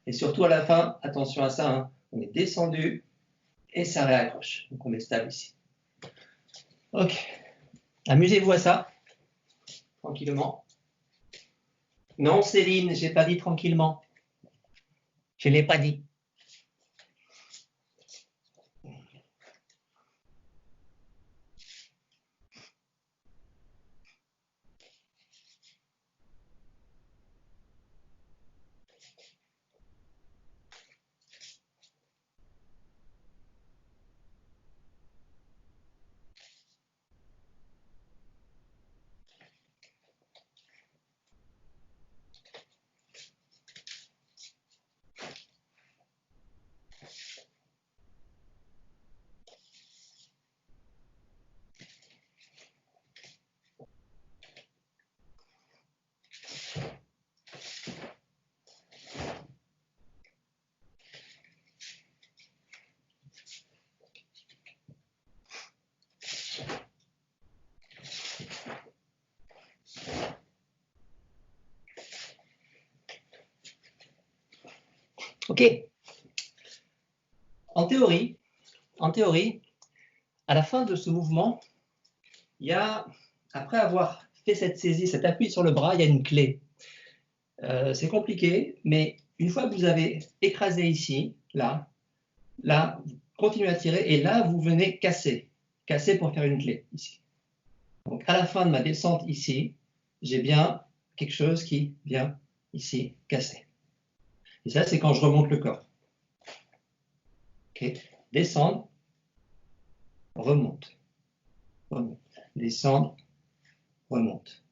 Et surtout à la fin, attention à ça, on est descendu et ça réaccroche. Donc on est stable ici. Ok. Amusez-vous à ça. Tranquillement. Non, Céline, j'ai pas dit tranquillement. Je l'ai pas dit. OK. En théorie, à la fin de ce mouvement, il y a, après avoir fait cette saisie, cet appui sur le bras, il y a une clé. C'est compliqué, mais une fois que vous avez écrasé ici, là, vous continuez à tirer, et là, vous venez casser pour faire une clé, ici. Donc, à la fin de ma descente ici, j'ai bien quelque chose qui vient ici casser. Et ça, c'est quand je remonte le corps. OK. Descendre, remonte, descendre, remonte.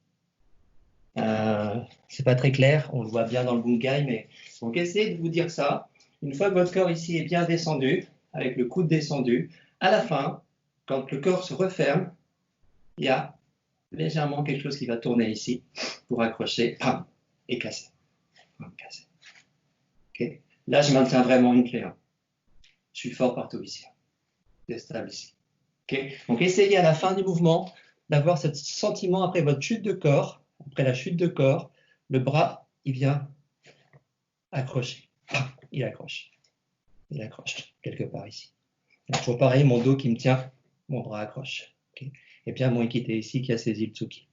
C'est pas très clair, on le voit bien dans le bunkai, mais donc essayez de vous dire ça. Une fois que votre corps ici est bien descendu, avec le coude descendu, à la fin, quand le corps se referme, il y a légèrement quelque chose qui va tourner ici pour accrocher, pam, et casser. Casser. Okay. Là, je maintiens vraiment une clé. Hein. Je suis fort partout ici. C'est stable ici. Okay. Donc, essayez à la fin du mouvement d'avoir ce sentiment après votre chute de corps, après la chute de corps, le bras, il vient accrocher. Il accroche quelque part ici. Donc, toujours pareil, mon dos qui me tient, mon bras accroche. Okay. Et bien mon équité ici qui a saisi le tsuki.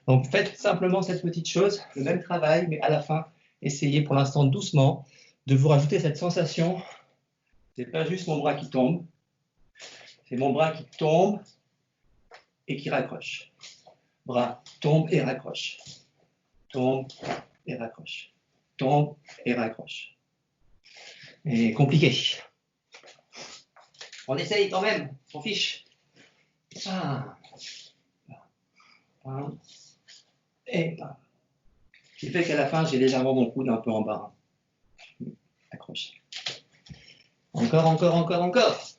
Donc, faites simplement cette petite chose, le même travail, mais à la fin, essayez pour l'instant doucement de vous rajouter cette sensation. C'est pas juste mon bras qui tombe, c'est mon bras qui tombe et qui raccroche. Bras tombe et raccroche. Tombe et raccroche. Tombe et raccroche. Et compliqué. On essaye quand même, on fiche. Et ce qui fait qu'à la fin, j'ai légèrement mon coude un peu en bas. Accroche. Encore.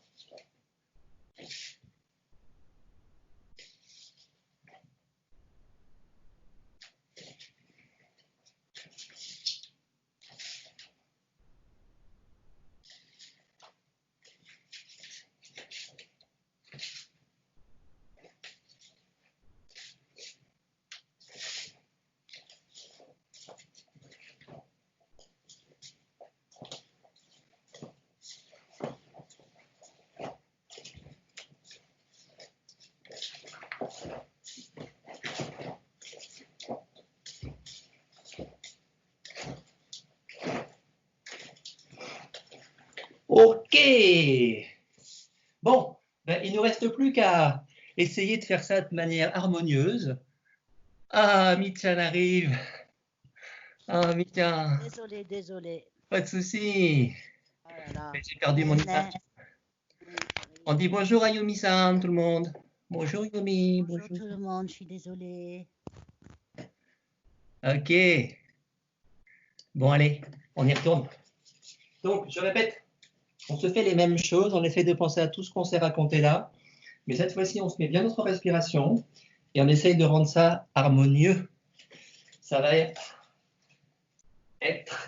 OK. Bon, ben, il ne nous reste plus qu'à essayer de faire ça de manière harmonieuse. Ah, Michan arrive. Ah, Michan. Désolé. Pas de souci. Oh là là. J'ai perdu mon image. On dit bonjour à Yumi-san, tout le monde. Bonjour Yumi. Bonjour tout le monde, je suis désolée. OK. Bon, allez, on y retourne. Donc, je répète, on se fait les mêmes choses, on essaie de penser à tout ce qu'on s'est raconté là, mais cette fois-ci, on se met bien notre respiration et on essaye de rendre ça harmonieux. Ça va être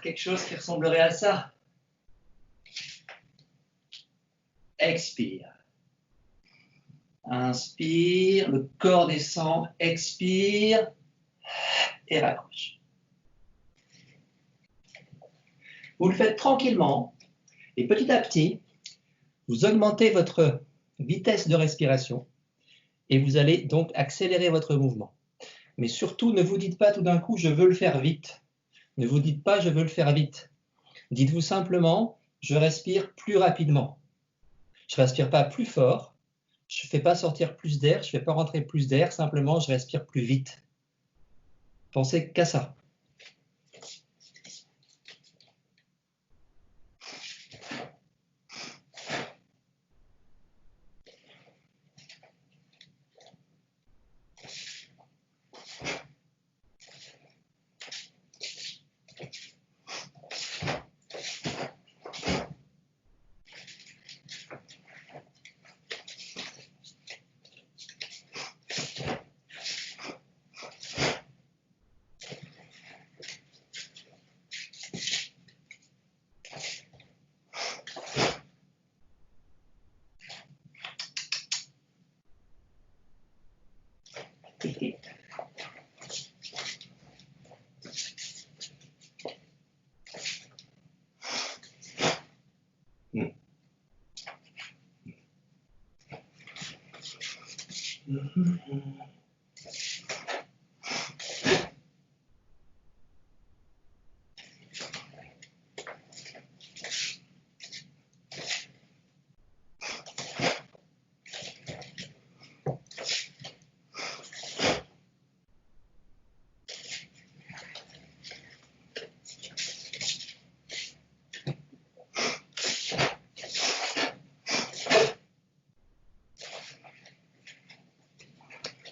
quelque chose qui ressemblerait à ça. Expire. Inspire, le corps descend, expire et raccroche. Vous le faites tranquillement et petit à petit, vous augmentez votre vitesse de respiration et vous allez donc accélérer votre mouvement. Mais surtout, ne vous dites pas tout d'un coup « je veux le faire vite ». Ne vous dites pas « je veux le faire vite ». Dites-vous simplement « je respire plus rapidement ». Je ne respire pas plus fort, je ne fais pas sortir plus d'air, je ne fais pas rentrer plus d'air, simplement je respire plus vite. Pensez qu'à ça.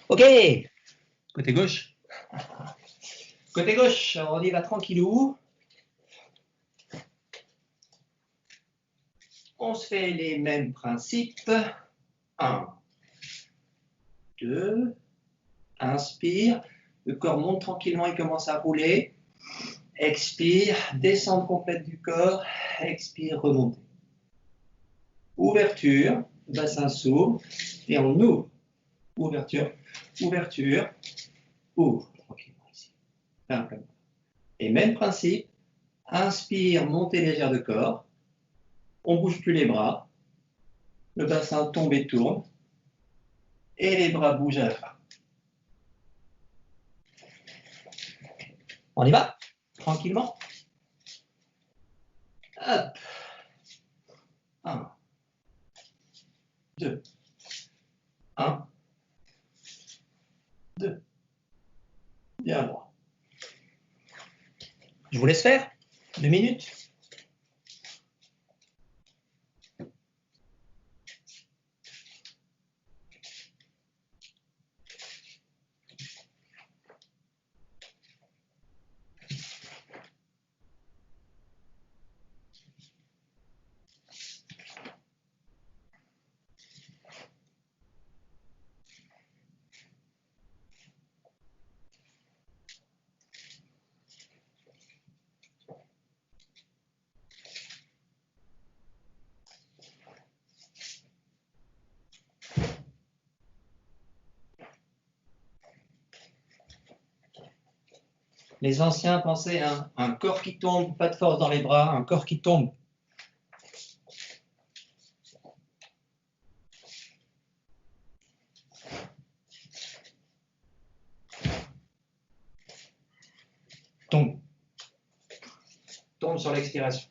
Ok, côté gauche. Côté gauche, on y va tranquillou. On se fait les mêmes principes. 1, 2, inspire. Le corps monte tranquillement, il commence à rouler. Expire, descente complète du corps. Expire, remontez. Ouverture, bassin s'ouvre et on ouvre. Ouverture, ouverture, ouvre tranquillement ici. Simplement. Et même principe, inspire, montée légère de corps. On ne bouge plus les bras. Le bassin tombe et tourne. Et les bras bougent à la fin. On y va, tranquillement. Hop. 1, 2, 1, 2. Bien droit. Je vous laisse faire 2 minutes. Les anciens pensaient à un corps qui tombe, pas de force dans les bras, un corps qui tombe. Tombe. Tombe sur l'expiration.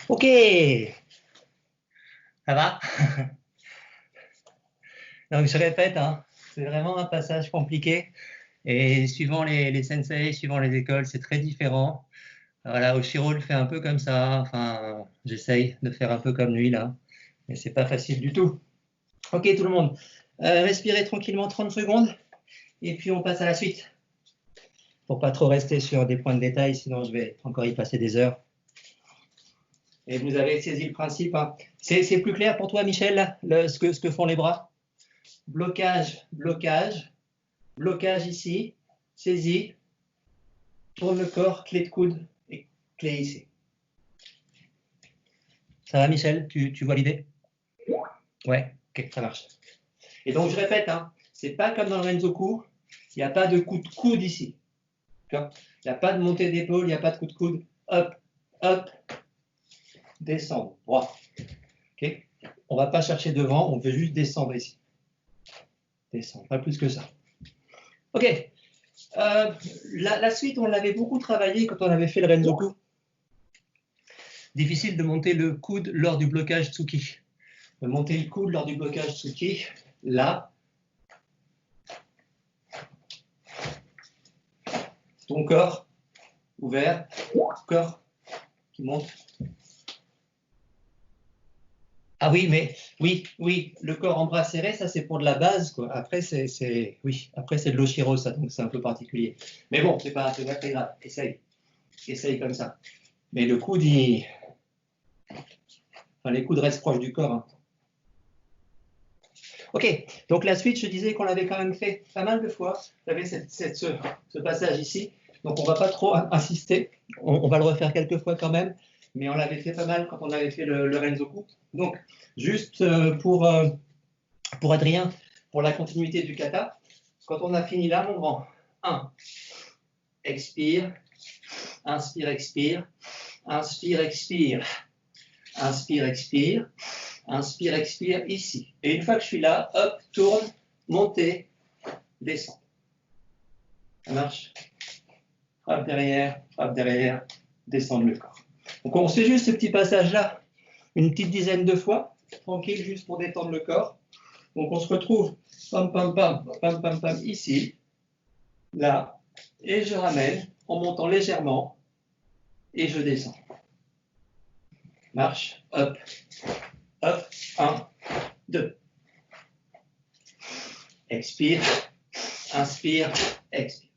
Ok, ça va? Donc je répète, hein, c'est vraiment un passage compliqué et suivant les sensei, suivant les écoles, c'est très différent. Voilà, Oshiro le fait un peu comme ça, enfin j'essaye de faire un peu comme lui là, mais c'est pas facile du tout. Ok tout le monde, respirez tranquillement 30 secondes et puis on passe à la suite. Pour pas trop rester sur des points de détail, sinon je vais encore y passer des heures. Et vous avez saisi le principe. Hein. C'est plus clair pour toi, Michel, ce que font les bras? Blocage, blocage, blocage ici, saisie, tourne le corps, clé de coude et clé ici. Ça va, Michel? Tu vois l'idée? Ouais, ok, ça marche. Et donc, je répète, hein, c'est pas comme dans le Renzoku, il n'y a pas de coup de coude ici. Il n'y a pas de montée d'épaule, il n'y a pas de coup de coude. Hop, hop. Descendre, droit. Okay. On ne va pas chercher devant, on veut juste descendre ici. Descendre, pas plus que ça. Ok. La suite, on l'avait beaucoup travaillé quand on avait fait le Renzoku. Difficile de monter le coude lors du blocage Tsuki. De monter le coude lors du blocage Tsuki, là. Ton corps ouvert, corps qui monte. Ah oui, mais oui, le corps en bras serré, ça c'est pour de la base, quoi. Après, après c'est de l'oshiro, ça, donc c'est un peu particulier. Mais bon, c'est pas très grave. Essaye comme ça. Mais le coude, enfin, les coudes restent proches du corps. Hein. Ok, donc la suite, je disais qu'on l'avait quand même fait pas mal de fois. Vous avez ce passage ici, donc on ne va pas trop insister. On va le refaire quelques fois quand même, mais on l'avait fait pas mal quand on avait fait le Renzoku. Donc, juste pour Adrien, pour la continuité du kata, quand on a fini là, mon grand, 1, expire, inspire, expire, inspire, expire, inspire, expire, inspire, expire, ici. Et une fois que je suis là, hop, tourne, montez, descends. Ça marche? Frappe derrière, descendre le corps. Donc on fait juste ce petit passage-là une petite dizaine de fois, tranquille, juste pour détendre le corps. Donc on se retrouve, pam, pam, pam, pam, pam, pam, ici, là, et je ramène en montant légèrement, et je descends. Marche, hop, hop, 1, 2. Expire, inspire, expire.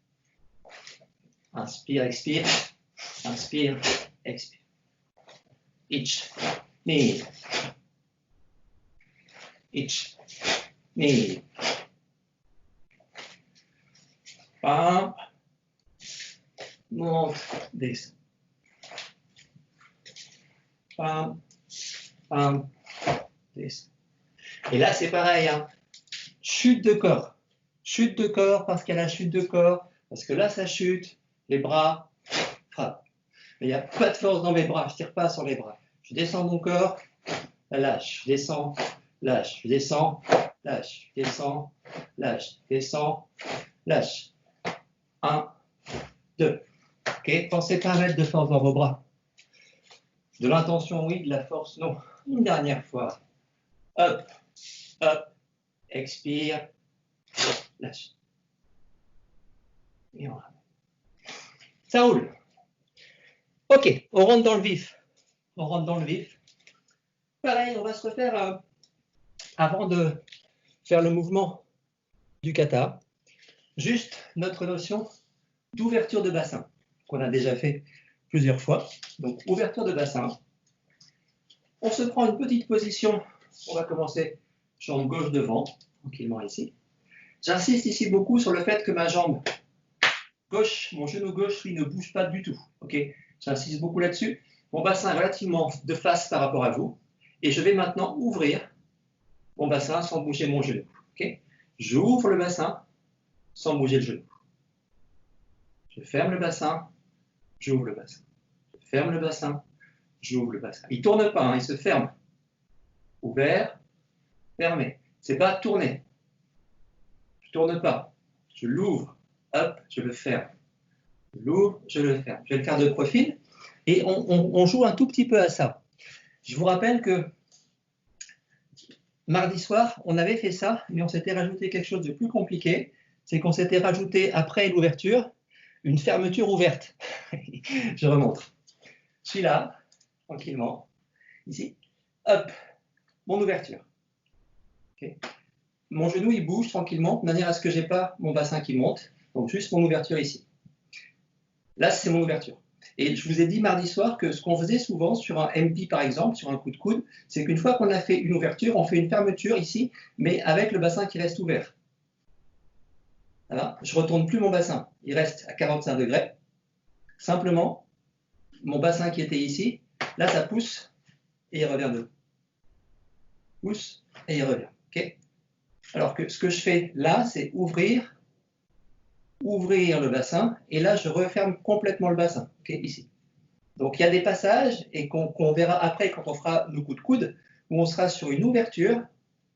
Inspire, expire, inspire, expire. Ich, knee. Ich, knee. Pam, monte, descend. Pam, pam, descend. Et là, c'est pareil, hein. Chute de corps. Chute de corps parce qu'il y a la chute de corps, parce que là, ça chute, les bras frappent. Mais il n'y a pas de force dans mes bras, je ne tire pas sur les bras. Je descends mon corps, lâche, je descends, lâche, je descends, lâche, je descends, lâche, descends, lâche. 1, 2. Ok, pensez pas à mettre de force dans vos bras. De l'intention, oui, de la force, non. Une dernière fois. Hop, hop, expire, lâche. Et on ramène. Ça roule. Ok, on rentre dans le vif. On rentre dans le vif. Pareil, on va se refaire, avant de faire le mouvement du kata, juste notre notion d'ouverture de bassin, qu'on a déjà fait plusieurs fois. Donc, ouverture de bassin. On se prend une petite position. On va commencer jambe gauche devant, tranquillement ici. J'insiste ici beaucoup sur le fait que ma jambe gauche, mon genou gauche, lui, ne bouge pas du tout. Okay, j'insiste beaucoup là-dessus. Mon bassin est relativement de face par rapport à vous. Et je vais maintenant ouvrir mon bassin sans bouger mon genou. Okay, j'ouvre le bassin sans bouger le genou. Je ferme le bassin, j'ouvre le bassin. Je ferme le bassin, j'ouvre le bassin. Il ne tourne pas, hein, il se ferme. Ouvert, fermé. Ce n'est pas tourner. Je ne tourne pas. Je l'ouvre, hop, je le ferme. Je l'ouvre, je le ferme. Je vais le faire de profil. Et on joue un tout petit peu à ça. Je vous rappelle que mardi soir, on avait fait ça, mais on s'était rajouté quelque chose de plus compliqué. C'est qu'on s'était rajouté, après l'ouverture, une fermeture ouverte. Je remonte. Je suis là, tranquillement, ici. Hop, mon ouverture. Okay. Mon genou, il bouge tranquillement, de manière à ce que je n'ai pas mon bassin qui monte. Donc, juste mon ouverture ici. Là, c'est mon ouverture. Et je vous ai dit mardi soir que ce qu'on faisait souvent sur un MP, par exemple, sur un coup de coude, c'est qu'une fois qu'on a fait une ouverture, on fait une fermeture ici, mais avec le bassin qui reste ouvert. Voilà. Je ne retourne plus mon bassin. Il reste à 45 degrés. Simplement, mon bassin qui était ici, là, ça pousse et il revient de l'eau. Pousse et il revient. Okay, alors que ce que je fais là, c'est ouvrir le bassin, et là, je referme complètement le bassin, okay, ici. Donc, il y a des passages, et qu'on verra après quand on fera nos coups de coude, où on sera sur une ouverture,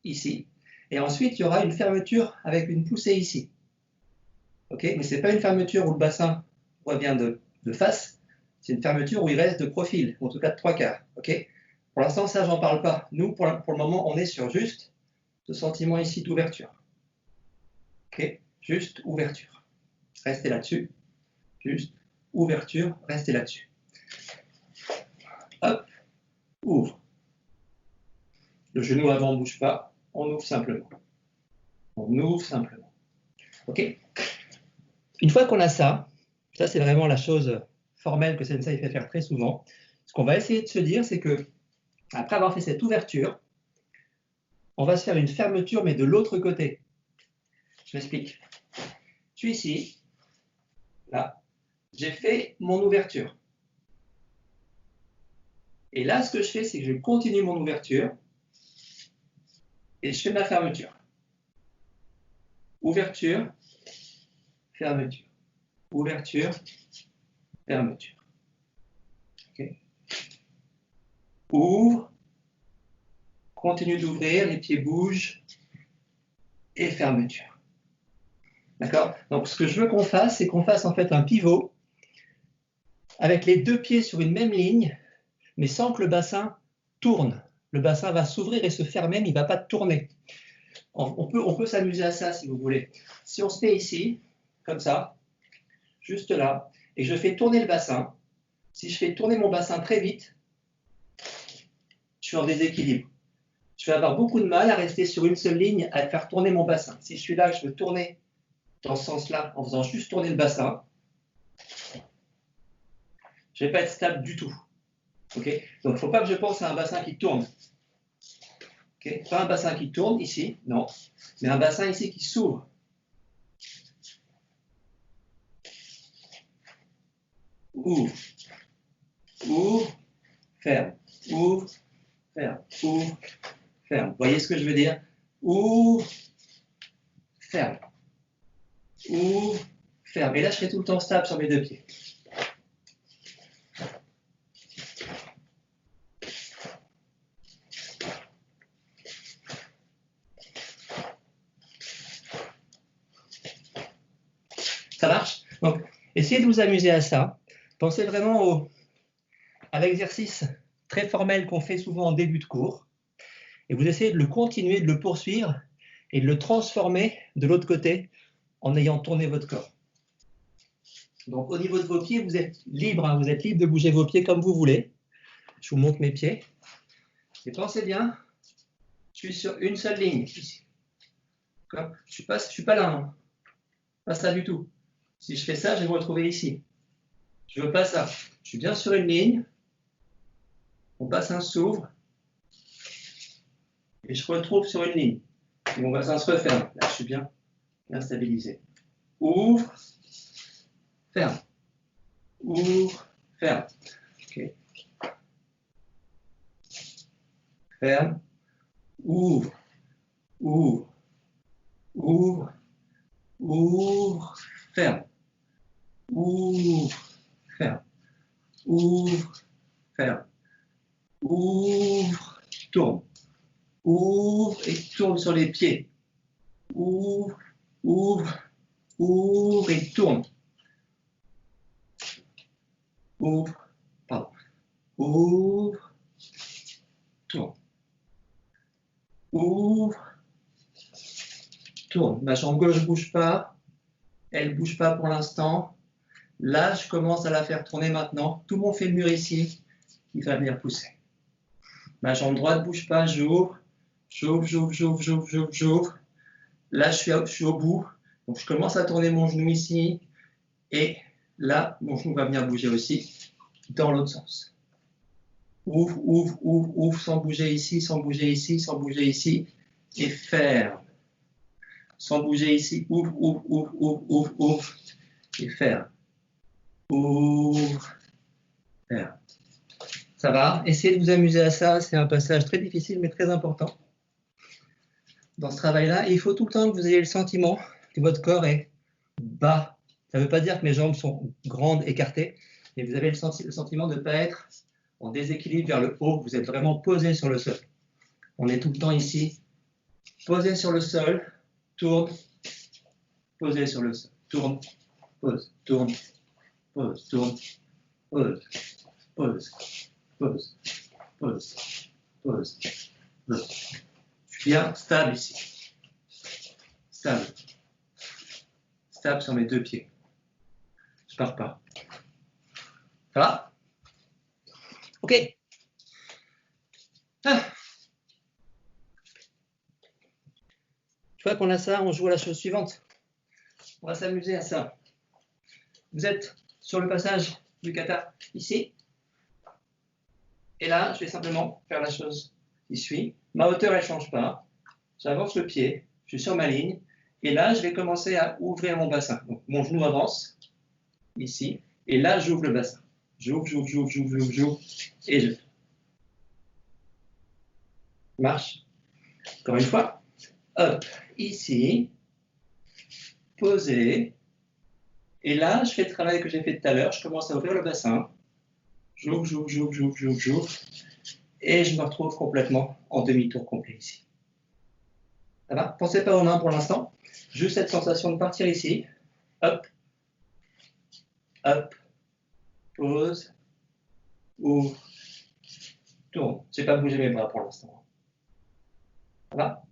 ici, et ensuite, il y aura une fermeture avec une poussée ici. Okay, mais ce n'est pas une fermeture où le bassin revient de face, c'est une fermeture où il reste de profil, ou en tout cas de 3/4. Okay, pour l'instant, ça, j'en parle pas. Nous, pour le moment, on est sur juste ce sentiment ici d'ouverture. Okay, juste ouverture. Restez là-dessus. Juste ouverture, restez là-dessus. Hop, ouvre. Le genou avant ne bouge pas. On ouvre simplement. On ouvre simplement. OK? Une fois qu'on a ça, ça c'est vraiment la chose formelle que Sensei fait faire très souvent. Ce qu'on va essayer de se dire, c'est que après avoir fait cette ouverture, on va se faire une fermeture, mais de l'autre côté. Je m'explique. Je suis ici, là. J'ai fait mon ouverture. Et là, ce que je fais, c'est que je continue mon ouverture et je fais ma fermeture. Ouverture, fermeture. Ouverture, fermeture. Okay. Ouvre, continue d'ouvrir, les pieds bougent et fermeture. D'accord? Donc, ce que je veux qu'on fasse, c'est qu'on fasse en fait un pivot avec les deux pieds sur une même ligne, mais sans que le bassin tourne. Le bassin va s'ouvrir et se fermer, mais il ne va pas tourner. On peut s'amuser à ça si vous voulez. Si on se met ici, comme ça, juste là, et que je fais tourner le bassin, si je fais tourner mon bassin très vite, je suis en déséquilibre. Je vais avoir beaucoup de mal à rester sur une seule ligne, à faire tourner mon bassin. Si je suis là, je veux tourner dans ce sens-là, en faisant juste tourner le bassin, je ne vais pas être stable du tout. Okay? Donc, il ne faut pas que je pense à un bassin qui tourne. Okay? Pas un bassin qui tourne ici, non, mais un bassin ici qui s'ouvre. Ouvre, ouvre, ferme, ouvre, ferme, ouvre, ferme. Vous voyez ce que je veux dire? Ouvre, ferme, ouvre, ferme. Et là, je serai tout le temps stable sur mes deux pieds. Ça marche? Donc, essayez de vous amuser à ça. Pensez vraiment à l'exercice très formel qu'on fait souvent en début de cours. Et vous essayez de le continuer, de le poursuivre et de le transformer de l'autre côté en ayant tourné votre corps. Donc, au niveau de vos pieds, vous êtes libre, hein, vous êtes libre de bouger vos pieds comme vous voulez. Je vous montre mes pieds. Et pensez bien, je suis sur une seule ligne ici. Je ne suis pas là, hein. Pas ça du tout. Si je fais ça, je vais me retrouver ici. Je ne veux pas ça. Je suis bien sur une ligne. Mon bassin s'ouvre. Et je retrouve sur une ligne. Et mon bassin se referme. Là, je suis bien stabilisé. Ouvre, ferme. Ouvre, ferme. Okay. Ferme, ouvre, ouvre, ouvre, ouvre, ferme. Ouvre, ferme. Ouvre, ferme. Ouvre, tourne. Ouvre et tourne sur les pieds. Ouvre, ouvre, ouvre et tourne. Ouvre, pardon. Ouvre, tourne. Ouvre, tourne. Ma jambe gauche ne bouge pas. Elle ne bouge pas pour l'instant. Là, je commence à la faire tourner maintenant. Tout mon fémur ici, il va venir pousser. Ma jambe droite ne bouge pas. J'ouvre, j'ouvre, j'ouvre, j'ouvre, j'ouvre, j'ouvre, j'ouvre. Là, je suis au bout. Donc, je commence à tourner mon genou ici. Et là, mon genou va venir bouger aussi dans l'autre sens. Ouvre, ouvre, ouvre, ouvre, sans bouger ici, sans bouger ici, sans bouger ici. Et ferme. Sans bouger ici. Ouvre, ouvre, ouvre, ouvre, ouvre, ouvre. Et ferme. Ouvre. Ferme. Ça va? Essayez de vous amuser à ça. C'est un passage très difficile, mais très important dans ce travail-là. Et il faut tout le temps que vous ayez le sentiment que votre corps est bas. Ça ne veut pas dire que mes jambes sont grandes, écartées, mais vous avez le sentiment de ne pas être en déséquilibre vers le haut. Vous êtes vraiment posé sur le sol. On est tout le temps ici, posé sur le sol, tourne, posé sur le sol, tourne, pose, tourne, pose, tourne, pose, pose, pose, pose, pose, pose. Je suis bien stable ici. Stable. Stable sur mes deux pieds. Je pars pas. Ça va? Ok. Ah. fois qu'on a ça, on joue à la chose suivante. On va s'amuser à ça. Vous êtes sur le passage du kata ici. Et là, je vais simplement faire la chose qui suit. Ma hauteur, elle ne change pas. J'avance le pied, je suis sur ma ligne. Et là, je vais commencer à ouvrir mon bassin. Donc, mon genou avance, ici. Et là, j'ouvre le bassin. J'ouvre. Et je marche. Encore une fois. Hop, ici. Posé. Et là, je fais le travail que j'ai fait tout à l'heure. Je commence à ouvrir le bassin. J'ouvre. Et je me retrouve complètement en demi-tour complet ici. Ça va? Pensez pas aux mains pour l'instant. Juste cette sensation de partir ici. Hop. Pose. Ouvre. Tourne. Je n'ai pas bougé mes bras pour l'instant. Ça va?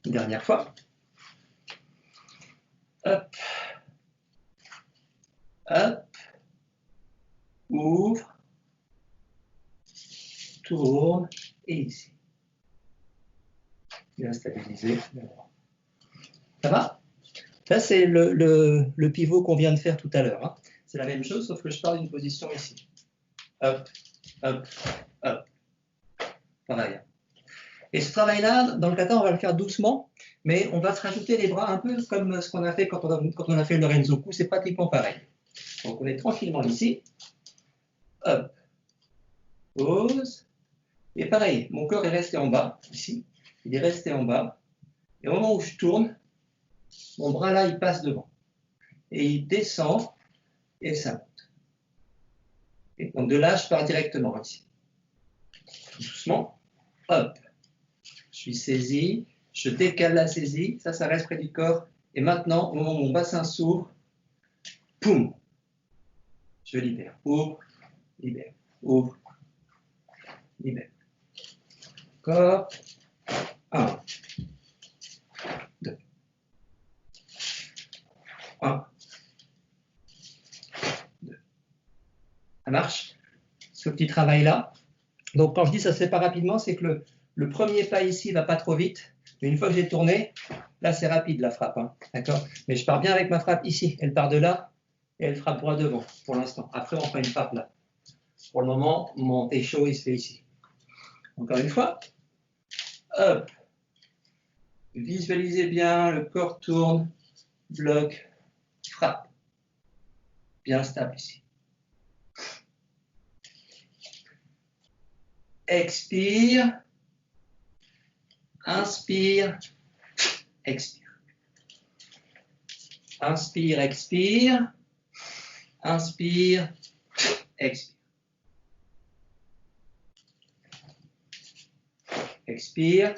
Une dernière fois. Hop. Ouvre. Tourne. Et ici. Bien stabilisé. Ça va? Ça, c'est le pivot qu'on vient de faire tout à l'heure. Hein. C'est la même chose, sauf que je pars d'une position ici. Hop. Pareil. Et ce travail-là, dans le kata, on va le faire doucement, mais on va se rajouter les bras un peu comme ce qu'on a fait quand on a fait le Renzoku. C'est pratiquement pareil. Donc, on est tranquillement ici. Hop. Pose. Et pareil, mon corps est resté en bas, ici. Il est resté en bas. Et au moment où je tourne, mon bras là, il passe devant. Et il descend et ça monte. Et donc de là, je pars directement ici. Doucement. Hop. Je suis saisi. Je décale la saisie. Ça reste près du corps. Et maintenant, au moment où mon bassin s'ouvre, poum. Je libère. Ouvre. Libère. Ouvre. Libère. Corps. 1. 2. 1. 2. Ça marche? Ce petit travail-là. Donc, quand je dis ça se fait pas rapidement, c'est que le premier pas ici ne va pas trop vite. Mais une fois que j'ai tourné, là, c'est rapide la frappe. Hein, d'accord? Mais je pars bien avec ma frappe ici. Elle part de là et elle frappe droit devant pour l'instant. Après, on fera une frappe là. Pour le moment, mon teisho, il se fait ici. Encore une fois. Hop. Visualisez bien, le corps tourne, bloque, frappe. Bien stable ici. Expire. Inspire. Expire. Inspire, expire. Inspire, expire. Expire.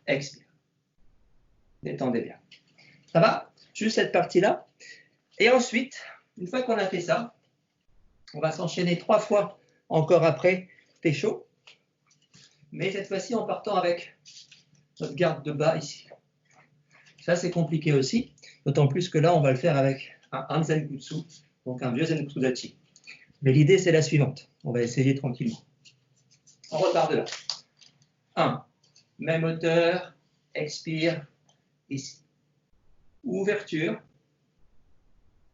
Expire. Détendez bien. Ça va? Juste cette partie-là. Et ensuite, une fois qu'on a fait ça, on va s'enchaîner 3 fois encore après teisho. Mais cette fois-ci en partant avec notre garde de bas ici. Ça, c'est compliqué aussi. D'autant plus que là, on va le faire avec un Hanzen-Gutsu, donc un vieux Zenkudachi. Mais l'idée, c'est la suivante. On va essayer tranquillement. On repart de là. 1. Même hauteur. Expire. Ici. Ouverture.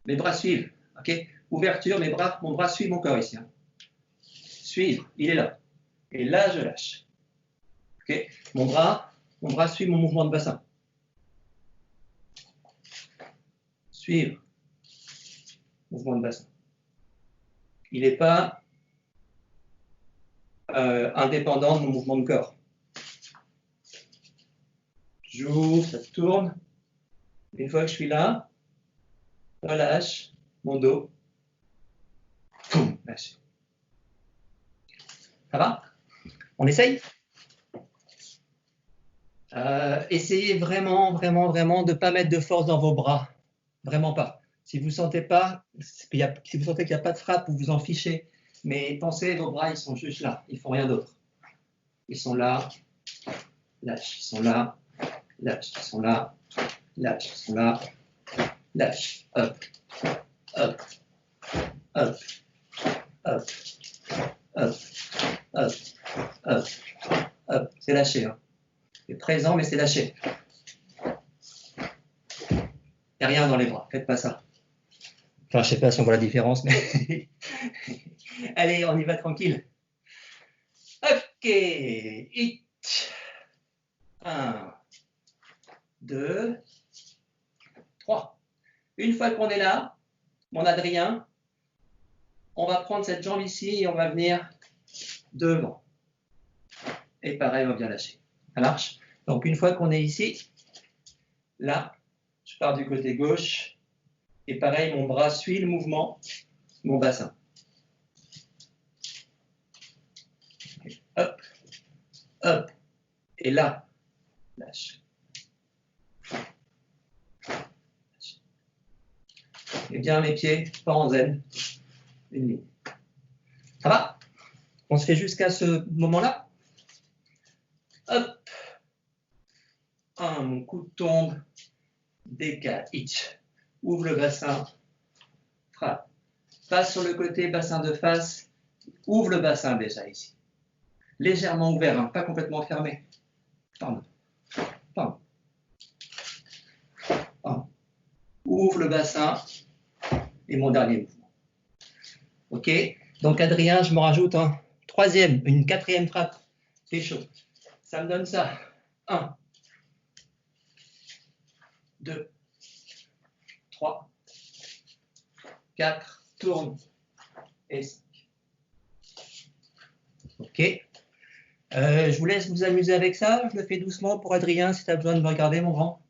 Mes bras suivent. Okay? Ouverture, mon bras suit mon corps ici. Hein. Suivre. Il est là. Et là, je lâche. Okay? Mon bras suit mon mouvement de bassin. Suivre. Mouvement de bassin. Il n'est pas indépendant de mon mouvement de corps. J'ouvre, ça tourne. Une fois que je suis là, relâche mon dos. Poum, lâche. Ça va? On essaye? Essayez vraiment de ne pas mettre de force dans vos bras. Vraiment pas. Si vous sentez pas, si vous sentez qu'il n'y a pas de frappe, vous vous en fichez. Mais pensez, vos bras, ils sont juste là. Ils font rien d'autre. Ils sont là. Lâche. Ils sont là. Lâche. Ils sont là. Lâche. Ils sont là. Lâche. Hop. Hop. Hop. Hop. Hop. Hop. Hop. Hop. C'est lâché. Hein. C'est présent, mais c'est lâché. Il n'y a rien dans les bras, faites pas ça. Enfin, je sais pas si on voit la différence, mais... Allez, on y va tranquille. Ok, it. 1, 2, 3. Une fois qu'on est là, mon Adrien, on va prendre cette jambe ici et on va venir devant. Et pareil, on va bien lâcher. Ça marche? Donc, une fois qu'on est ici, là, je pars du côté gauche. Et pareil, mon bras suit le mouvement, mon bassin. Hop, hop. Et là, lâche. Et bien mes pieds, pas en zen. Une ligne. Ça va? On se fait jusqu'à ce moment-là. Hop. Mon coude tombe. Décale. Itch. Ouvre le bassin. Frappe. Passe sur le côté, bassin de face. Ouvre le bassin déjà ici. Légèrement ouvert, hein, pas complètement fermé. Pardon. Pardon. Pardon. Ouvre le bassin. Et mon dernier mouvement. Ok? Donc Adrien, je me rajoute un troisième, une quatrième frappe. C'est chaud. Ça me donne ça. 1, 2, 3, 4, tourne. Et 5. Ok? Je vous laisse vous amuser avec ça. Je le fais doucement pour Adrien si tu as besoin de me regarder, mon grand.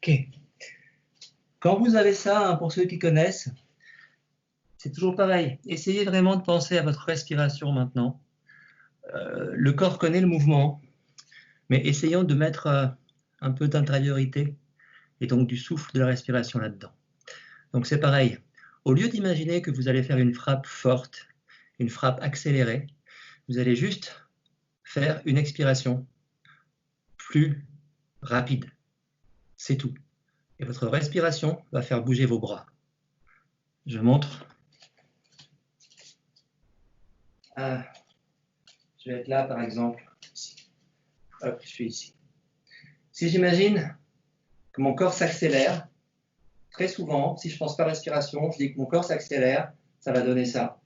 Ok. Quand vous avez ça, hein, pour ceux qui connaissent, c'est toujours pareil. Essayez vraiment de penser à votre respiration maintenant. Le corps connaît le mouvement, mais essayons de mettre un peu d'intériorité et donc du souffle de la respiration là-dedans. Donc c'est pareil. Au lieu d'imaginer que vous allez faire une frappe forte, une frappe accélérée, vous allez juste faire une expiration plus rapide. C'est tout. Et votre respiration va faire bouger vos bras. Je montre. Je vais être là, par exemple. Ici. Hop, je suis ici. Si j'imagine que mon corps s'accélère, très souvent, si je ne pense pas à respiration, je dis que mon corps s'accélère, ça va donner ça.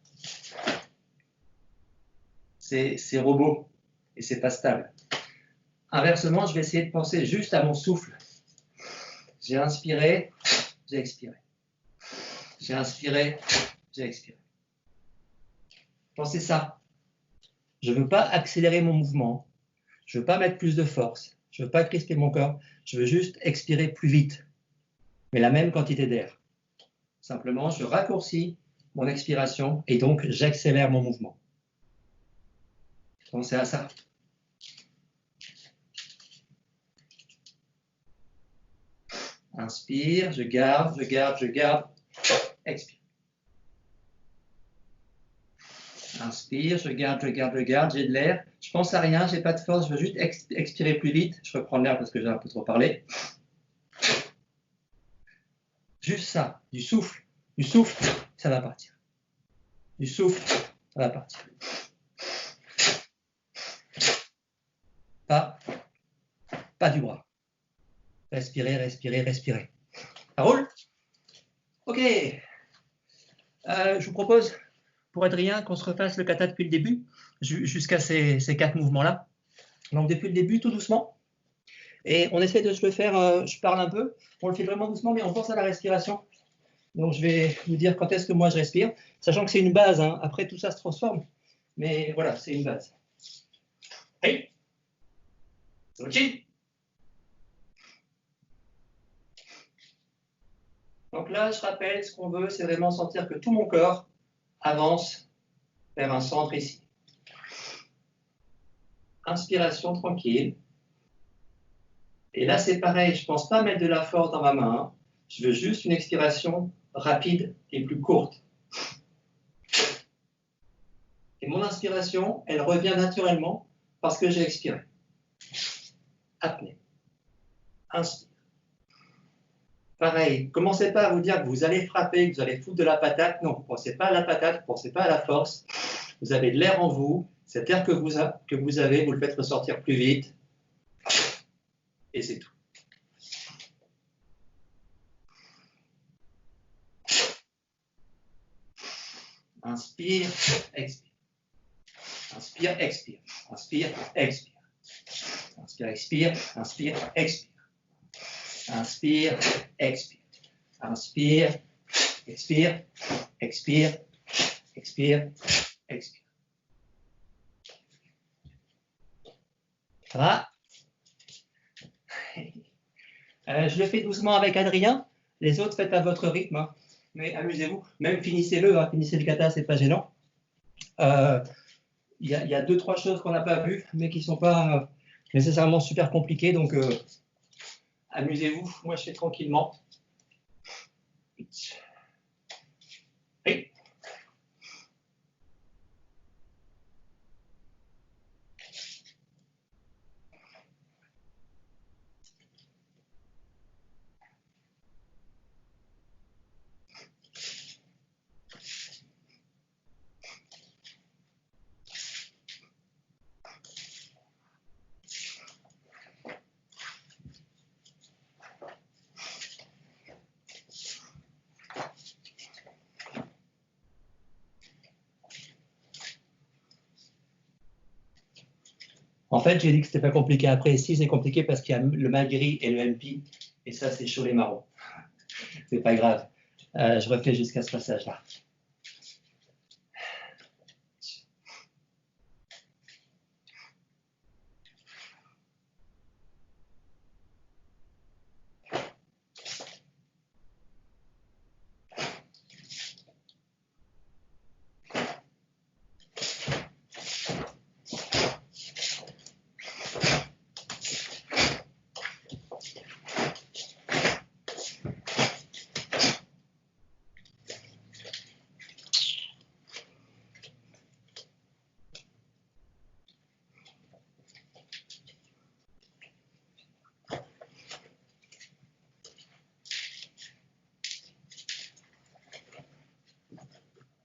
C'est robot et c'est pas stable. Inversement, je vais essayer de penser juste à mon souffle. J'ai inspiré, j'ai expiré. J'ai inspiré, j'ai expiré. Pensez ça. Je ne veux pas accélérer mon mouvement. Je ne veux pas mettre plus de force. Je ne veux pas crisper mon corps. Je veux juste expirer plus vite, mais la même quantité d'air. Simplement, je raccourcis mon expiration et donc j'accélère mon mouvement. Pensez à ça. Inspire, je garde, je garde, je garde. Expire. Inspire, je garde, je garde, je garde. J'ai de l'air. Je pense à rien, j'ai pas de force. Je veux juste expirer plus vite. Je reprends l'air parce que j'ai un peu trop parlé. Juste ça, du souffle. Du souffle, ça va partir. Du souffle, ça va partir. Pas du bras. Respirez, respirez, respirez. Ça roule? Ok. Je vous propose, pour Adrien, qu'on se refasse le kata depuis le début, jusqu'à ces 4 mouvements-là. Donc, depuis le début, tout doucement. Et on essaie de se le faire, je parle un peu, on le fait vraiment doucement, mais on pense à la respiration. Donc, je vais vous dire quand est-ce que moi je respire, sachant que c'est une base, hein. Après tout ça se transforme, mais voilà, c'est une base. Hey. Donc là, je rappelle, ce qu'on veut, c'est vraiment sentir que tout mon corps avance vers un centre ici. Inspiration tranquille. Et là, c'est pareil, je ne pense pas mettre de la force dans ma main. Hein. Je veux juste une expiration rapide et plus courte. Et mon inspiration, elle revient naturellement parce que j'ai expiré. Apnée. Inspire. Pareil, commencez pas à vous dire que vous allez frapper, que vous allez foutre de la patate. Non, vous ne pensez pas à la patate, vous ne pensez pas à la force. Vous avez de l'air en vous. Cet air que vous avez, vous le faites ressortir plus vite. Et c'est tout. Inspire, expire. Inspire, expire. Inspire, expire. Inspire, expire. Inspire, expire. Inspire, expire. Inspire, expire, expire, expire, expire. Ça va? Je le fais doucement avec Adrien. Les autres, faites à votre rythme. Hein. Mais amusez-vous. Même finissez-le. Hein. Finissez le kata, c'est pas gênant. Il y a 2-3 choses qu'on n'a pas vues, mais qui ne sont pas nécessairement super compliquées. Donc, amusez-vous. Moi, je fais tranquillement. Oui. En fait, j'ai dit que c'était pas compliqué. Après, si c'est compliqué parce qu'il y a le Magiri et le MP, et ça, c'est chaud les marrons. C'est pas grave. Je refais jusqu'à ce passage-là.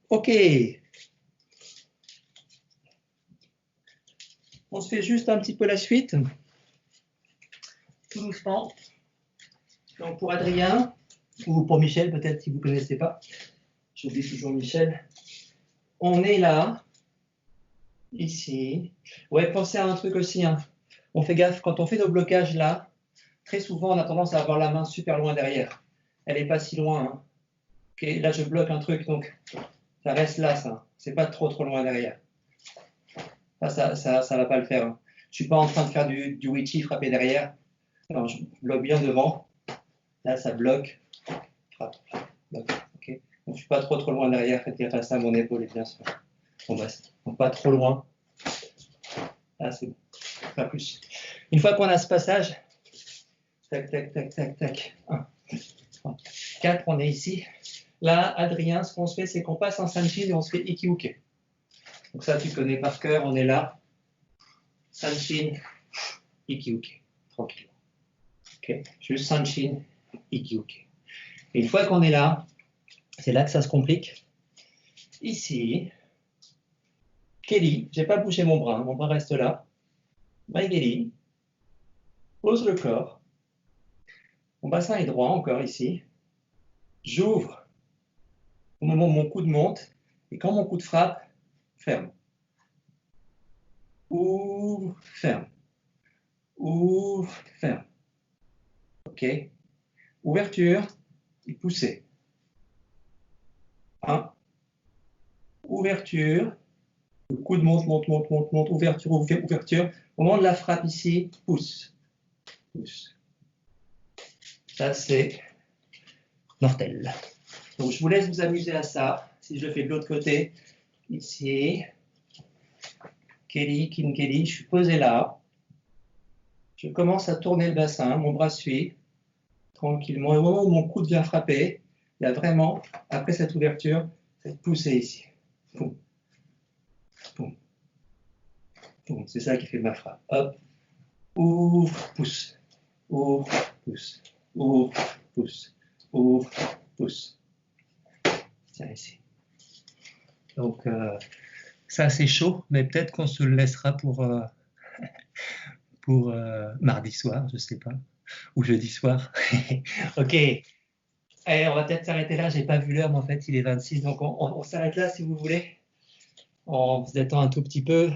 Ok. On se fait juste un petit peu la suite. Tout doucement. Donc pour Adrien, ou pour Michel peut-être si vous ne connaissez pas. J'oublie toujours Michel. On est là. Ici. Ouais, pensez à un truc aussi. Hein. On fait gaffe, quand on fait nos blocages là, très souvent on a tendance à avoir la main super loin derrière. Elle n'est pas si loin. Hein. Okay, là je bloque un truc, donc ça reste là, ça. C'est pas trop loin derrière. Ça va pas le faire. Hein. Je suis pas en train de faire du Wichi frapper derrière. Non, je bloque bien devant. Là, ça bloque. Frappe. Bloque. Okay. Donc, je suis pas trop loin derrière. Faites gaffe à ça, mon épaule est bien sûr. Bon, bah, donc pas trop loin. Là, c'est bon. Pas plus. Une fois qu'on a ce passage, tac, tac, tac, tac, tac. 1, 2, 3, 4, on est ici. Là, Adrien, ce qu'on se fait, c'est qu'on passe en Sanshin et on se fait Ikiuke. Donc ça, tu connais par cœur, on est là. Sanshin, Ikiuke. Tranquille. Okay. Juste Sanshin, Ikiuke. Et une fois qu'on est là, c'est là que ça se complique. Ici, Kelly, je n'ai pas bougé mon bras reste là. Maïgeli, pose le corps. Mon bassin est droit encore ici. J'ouvre au moment où mon coude monte, et quand mon coude frappe, ferme. Ouvre, ferme. Ouvre, ferme. OK. Ouverture et poussée. 1. Ouverture. Le coude monte, monte, monte, monte, monte. Ouverture, ouverture. Au moment de la frappe ici, pousse. Pousse. Ça, c'est mortel. Donc, je vous laisse vous amuser à ça. Si je le fais de l'autre côté, ici. Kelly, Kin Kelly, je suis posé là. Je commence à tourner le bassin, mon bras suit tranquillement. Et au moment où mon coude vient frapper, il y a vraiment, après cette ouverture, cette poussée ici. Boum. Boum. Boum. C'est ça qui fait ma frappe. Hop. Ouvre, pousse. Ouvre, pousse. Ouvre, pousse. Ouvre, pousse. Tiens, ici. Donc, ça, c'est chaud, mais peut-être qu'on se le laissera pour mardi soir, je ne sais pas, ou jeudi soir. OK. Allez, on va peut-être s'arrêter là. J'ai pas vu l'heure, mais en fait, il est 26, donc on s'arrête là si vous voulez. On se détend un tout petit peu.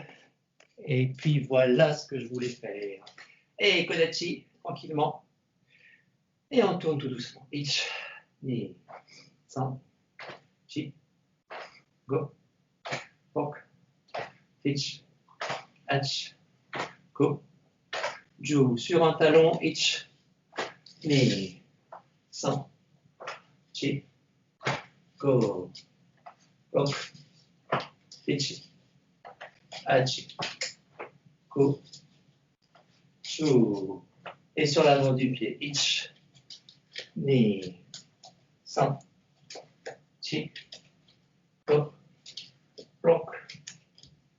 Et puis voilà ce que je voulais faire. Et Kodachi, tranquillement. Et on tourne tout doucement. Ich, ni, san, chi, go, pok, ich, ach, go, ju. Sur un talon, ich, ni, san, chi, go, pok, ich, ach, go, ju. Et sur l'avant du pied, ich, ni, san, chi, go, bloc,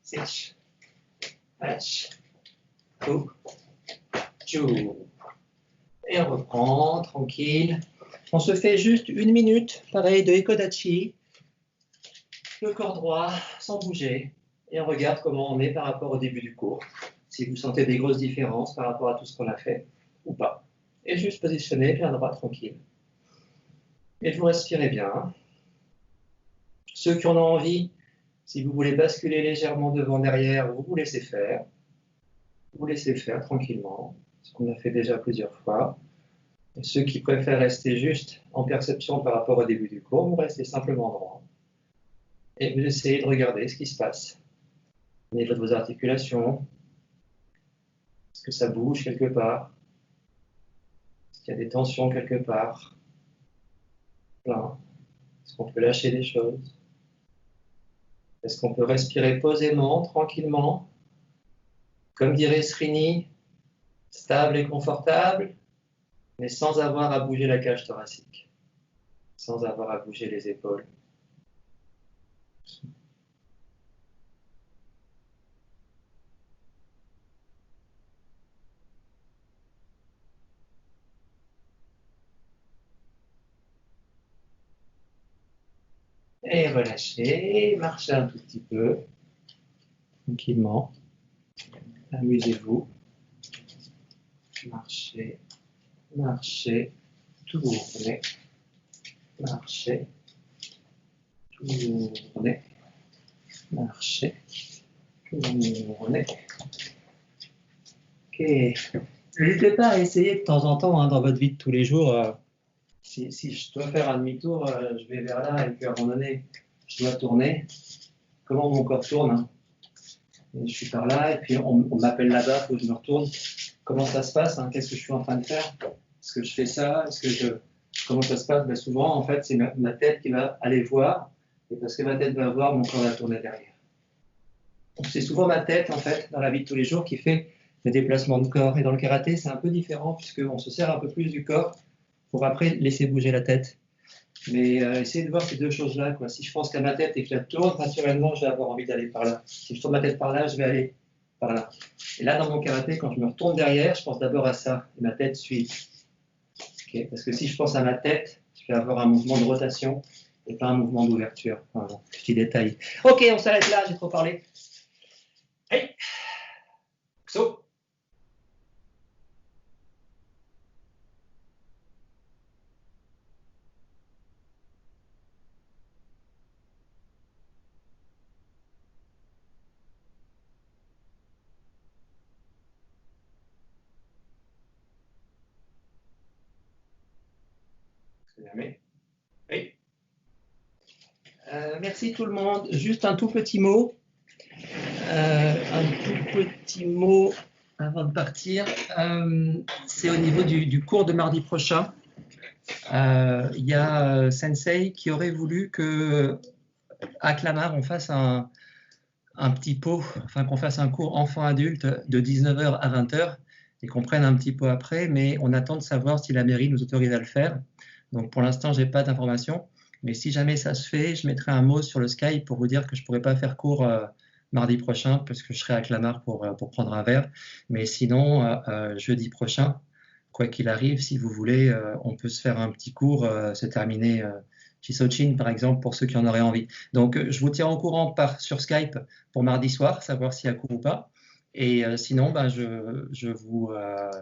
sich, ach, go, ju. Et on reprend, tranquille. On se fait juste 1 minute, pareil, de Ekodachi, le corps droit, sans bouger. Et on regarde comment on est par rapport au début du cours. Si vous sentez des grosses différences par rapport à tout ce qu'on a fait, ou pas. Et juste positionner, bien droit, tranquille. Et vous respirez bien. Ceux qui en ont envie, si vous voulez basculer légèrement devant, derrière, vous laissez faire. Vous laissez faire tranquillement, ce qu'on a fait déjà plusieurs fois. Et ceux qui préfèrent rester juste en perception par rapport au début du cours, vous restez simplement droit. Et vous essayez de regarder ce qui se passe au niveau de vos articulations. Est-ce que ça bouge quelque part? Est-ce qu'il y a des tensions quelque part? Plein. Est-ce qu'on peut lâcher des choses? Est-ce qu'on peut respirer posément, tranquillement? Comme dirait Srini, stable et confortable, mais sans avoir à bouger la cage thoracique, sans avoir à bouger les épaules. Et relâchez, marchez un tout petit peu, tranquillement. Amusez-vous. Marchez, marchez, tournez, marchez, tournez, marchez, tournez. Ok. N'hésitez pas à essayer de temps en temps dans votre vie de tous les jours. Si je dois faire un demi-tour, je vais vers là et puis à un moment donné, je dois tourner. Comment mon corps tourne, et je suis par là et puis on m'appelle là-bas, il faut que je me retourne. Comment ça se passe, qu'est-ce que je suis en train de faire? Est-ce que je fais ça? Comment ça se passe? Souvent, en fait, c'est ma tête qui va aller voir, et parce que ma tête va voir, mon corps va tourner derrière. Donc, c'est souvent ma tête, en fait, dans la vie de tous les jours, qui fait les déplacements de corps. Et dans le karaté, c'est un peu différent, puisqu'on se sert un peu plus du corps pour après laisser bouger la tête. Mais essayez de voir ces deux choses-là. Si je pense qu'à ma tête et que je la tourne, naturellement, je vais avoir envie d'aller par là. Si je tourne ma tête par là, je vais aller par là. Et là, dans mon karaté, quand je me retourne derrière, je pense d'abord à ça. Et ma tête suit. Okay, parce que si je pense à ma tête, je vais avoir un mouvement de rotation et pas un mouvement d'ouverture. Enfin, petit détail. Ok, on s'arrête là, j'ai trop parlé. Hey, Xo. Oui. Merci tout le monde. Juste un tout petit mot. Avant de partir. C'est au niveau du cours de mardi prochain. Il y a Sensei qui aurait voulu que à Clamart on fasse un petit pot, enfin qu'on fasse un cours enfant-adulte de 19h à 20h et qu'on prenne un petit pot après, mais on attend de savoir si la mairie nous autorise à le faire. Donc pour l'instant, je n'ai pas d'informations, mais si jamais ça se fait, je mettrai un mot sur le Skype pour vous dire que je ne pourrai pas faire cours mardi prochain parce que je serai à Clamart pour prendre un verre. Mais sinon, jeudi prochain, quoi qu'il arrive, si vous voulez, on peut se faire un petit cours, se terminer Chisochin, par exemple, pour ceux qui en auraient envie. Donc, je vous tiens au courant sur Skype pour mardi soir, savoir s'il y a cours ou pas. Et sinon, je vous